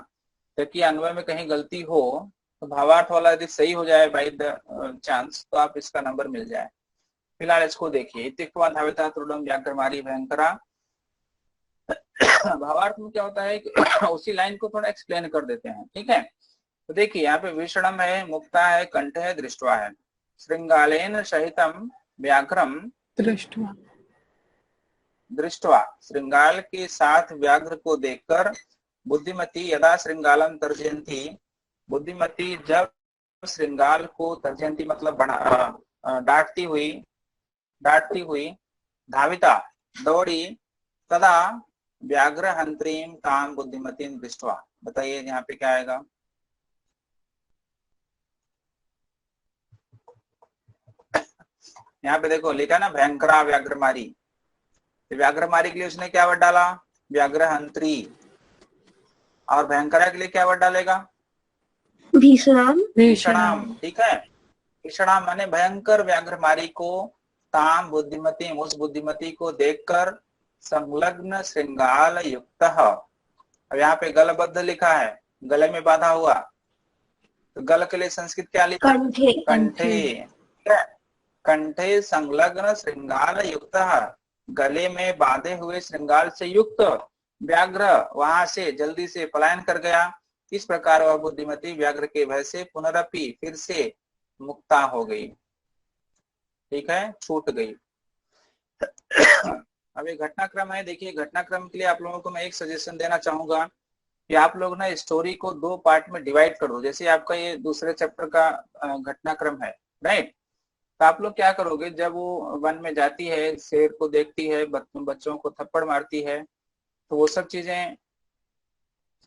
क्योंकि अन्वय में कहीं गलती हो तो भावार्थ वाला यदि सही हो जाए बाई द चांस, तो आप इसका नंबर मिल जाए। फिलहाल इसको देखिए, इत्युक्त्वा धाविता त्रुडम व्याघ्रमारी भयंकरा। भावार्थ में क्या होता है कि उसी लाइन को थोड़ा एक्सप्लेन कर देते हैं, ठीक है। तो देखिए यहाँ पे विषणम है, मुक्ता है, कंठ है, दृष्टवा है। श्रृंगालेन सहितम व्याघ्रम दृष्ट्वा। दृष्टवा, श्रृंगाल के साथ व्याघ्र को देखकर बुद्धिमती यदा श्रृंगालम तर्जयंती, बुद्धिमती जब श्रृंगाल को तर्जयंती मतलब डांटती हुई धाविता दौड़ी, तदा व्याघ्र हंत्रीम ताम बुद्धिमतीम दृष्टवा। बताइए यहाँ पे क्या आएगा? यहाँ पे देखो लिखा ना भयंकरा व्याघ्रमारी, व्याघ्रमारी के लिए उसने क्या वर्ड डाला? व्याघ्र हंत्री। और भयंकरा के लिए क्या वर्ड डालेगा? भीषणाम। भीषणाम, ठीक है। भीषणाम माने भयंकर व्याघ्रमारी को, ताम बुद्धिमती, उस बुद्धिमती को देखकर, संलग्न श्रृंगाल युक्त। अब यहाँ पे गलबद्ध लिखा है, गले में बांधा हुआ, तो गल के लिए संस्कृत क्या लिखा? कंठे। कंठे, कंठे संलग्न श्रृंगाल युक्त, गले में बांधे हुए श्रृंगाल से युक्त व्याघ्र वहां से जल्दी से पलायन कर गया। इस प्रकार वह बुद्धिमती व्याघ्र के भय से पुनरपि फिर से मुक्ता हो गई, ठीक है, छूट गई। अब ये घटनाक्रम है, देखिए घटनाक्रम के लिए आप लोगों को मैं एक सजेशन देना चाहूंगा कि आप लोग ना स्टोरी को 2 पार्ट में डिवाइड कर दो। जैसे आपका ये दूसरे चैप्टर का घटनाक्रम है, राइट, तो आप लोग क्या करोगे, जब वो वन में जाती है, शेर को देखती है, बच्चों को थप्पड़ मारती है, तो वो सब चीजें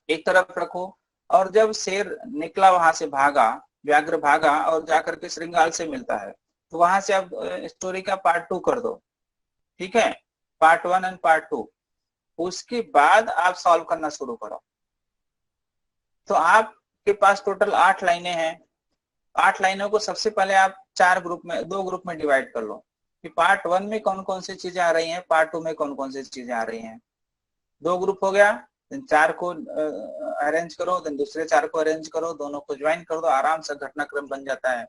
एक तरफ रखो। और जब शेर निकला वहां से, भागा, व्याघ्र भागा और जाकर के श्रृंगाल से मिलता है, तो वहां से आप स्टोरी का पार्ट 2 कर दो, ठीक है, पार्ट 1 एंड पार्ट 2। उसके बाद आप सॉल्व करना शुरू करो। तो आपके पास टोटल 8 लाइनें हैं। 8 लाइनों को सबसे पहले आप 2 ग्रुप में डिवाइड कर लो कि पार्ट 1 में कौन कौन सी चीजें आ रही हैं, पार्ट 2 में कौन कौन सी चीजें आ रही हैं। 2 ग्रुप हो गया, देन 4 को अरेंज करो, देन दूसरे 4 को अरेंज करो, दोनों को ज्वाइन कर दो, आराम से घटनाक्रम बन जाता है,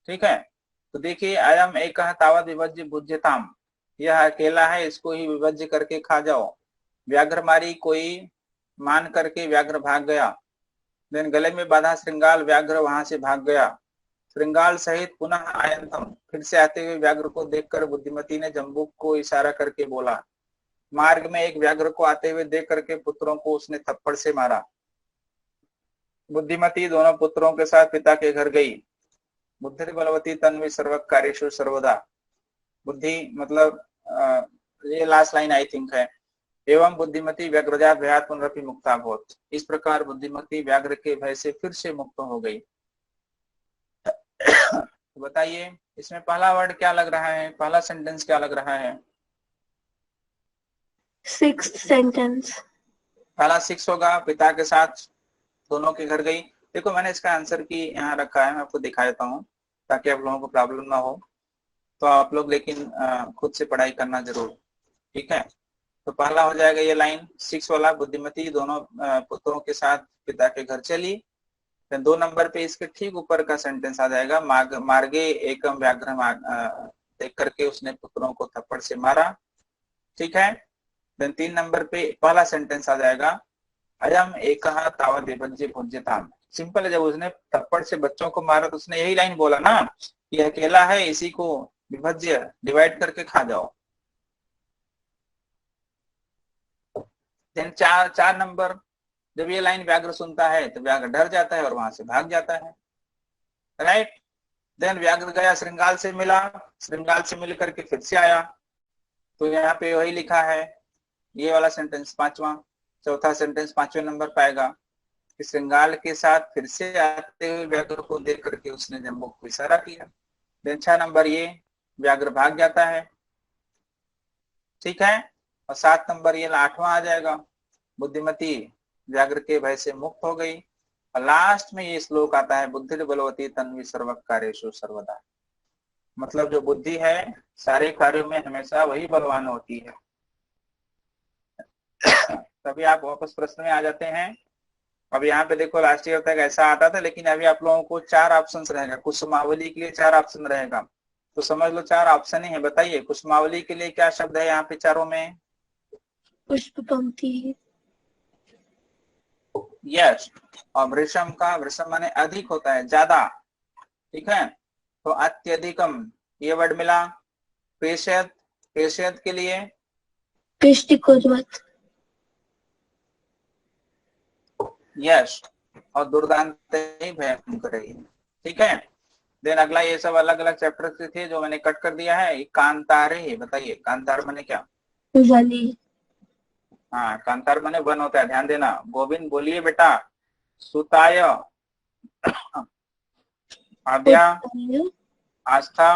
ठीक है। तो देखिए, अयम एक तावत विभज्य भुज्यताम, यह अकेला है, इसको ही विभज्य करके खा जाओ। व्याघ्रमारी, कोई मान करके व्याघ्र भाग गया। देन गले में बाधा श्रृंगाल, व्याघ्र वहां से भाग गया। श्रृंगाल सहित पुनः आयंतम, फिर से आते हुए व्याघ्र को देखकर बुद्धिमती ने जम्बूक को इशारा करके बोला। मार्ग में एक व्याघ्र को आते हुए देख करके पुत्रों को उसने थप्पड़ से मारा। बुद्धिमती दोनों पुत्रों के साथ पिता के घर गई। बुद्धि बलवती तन्वी सर्व कार्येषु सर्वदा। बुद्धि मतलब ये लास्ट लाइन आई थिंक है। एवं बुद्धिमती व्याघ्रजात भयात् पुनरपि मुक्ता भवत्। इस प्रकार बुद्धिमती व्याघ्र के भय से फिर से मुक्त हो गई। तो बताइए इसमें पहला वर्ड क्या लग रहा है, पहला सेंटेंस क्या लग रहा है? 6th sentence. पहला 6 होगा, पिता के साथ दोनों के घर गई। देखो मैंने इसका आंसर की यहाँ रखा है, मैं आपको दिखा देता हूँ ताकि आप लोगों को प्रॉब्लम ना हो। तो आप लोग लेकिन खुद से पढ़ाई करना जरूर, ठीक है। तो पहला हो जाएगा ये लाइन 6 वाला, बुद्धिमती दोनों पुत्रों के साथ पिता के घर चली। फिर 2 नंबर पे इसके ठीक ऊपर का सेंटेंस आ जाएगा, मार्गे एकम व्याघ्र देख करके उसने पुत्रों को थप्पड़ से मारा, ठीक है। देन 3 नंबर पे पहला सेंटेंस आ जाएगा, अयम एकः तावत् विभज्य भुज्यताम। सिंपल है, जब उसने थप्पड़ से बच्चों को मारा तो उसने यही लाइन बोला ना कि अकेला है, इसी को विभज्य डिवाइड करके खा जाओ। देन 4 नंबर, जब ये लाइन व्याघ्र सुनता है तो व्याघ्र डर जाता है और वहां से भाग जाता है, राइट। देन व्याघ्र गया, श्रृंगाल से मिला, श्रृंगाल से मिल करके फिर से आया, तो यहाँ पे वही लिखा है, ये वाला सेंटेंस 5वां, चौथा सेंटेंस 5वें नंबर पाएगा कि श्रृंगाल के साथ फिर से आते हुए व्याघ्र को देख करके उसने जम्बू को इशारा किया। देन 6 नंबर, ये व्याघ्र भाग जाता है, ठीक है। और 7 नंबर ये 8वां आ जाएगा, बुद्धिमती व्याघ्र के भय से मुक्त हो गई। और लास्ट में ये श्लोक आता है, बुद्धि बलवती तन्वी सर्व कार्येषु सर्वदा, मतलब जो बुद्धि है सारे कार्यों में हमेशा वही बलवान होती है। तभी आप वापस प्रश्न में आ जाते हैं। अब यहाँ पे देखो लास्ट ईयर तक ऐसा आता था, लेकिन अभी आप लोगों को 4 ऑप्शन रहेगा, कुसुमावली के लिए 4 ऑप्शन रहेगा, तो समझ लो 4 ऑप्शन ही है। बताइए कुसुमावली के लिए क्या शब्द है यहाँ पे चारों में? पुष्प पंक्ति। यस। और वृषम का, वृषम माने अधिक होता है, ज्यादा, ठीक है, तो अत्यधिकम ये वर्ड मिला। पेशयत, पेशयत के लिए पेष्टिकोर्वत। यस। और दुर्दांत भयंकर, ठीक है। देन अगला, ये सब अलग अलग चैप्टर से थे जो मैंने कट कर दिया है। कांतारे, बताइए कांतार माने क्या? वली। हाँ, कांतार माने वन होता है, ध्यान देना। गोविंद बोलिए बेटा। सुताय, आद्या, आस्था,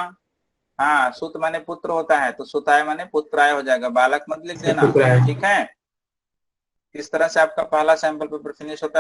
हाँ, सुत माने पुत्र होता है, तो सुताय माने पुत्राय हो जाएगा, बालक मत लिख देना, ठीक है। इस तरह से आपका पहला सैंपल पेपर फिनिश होता है।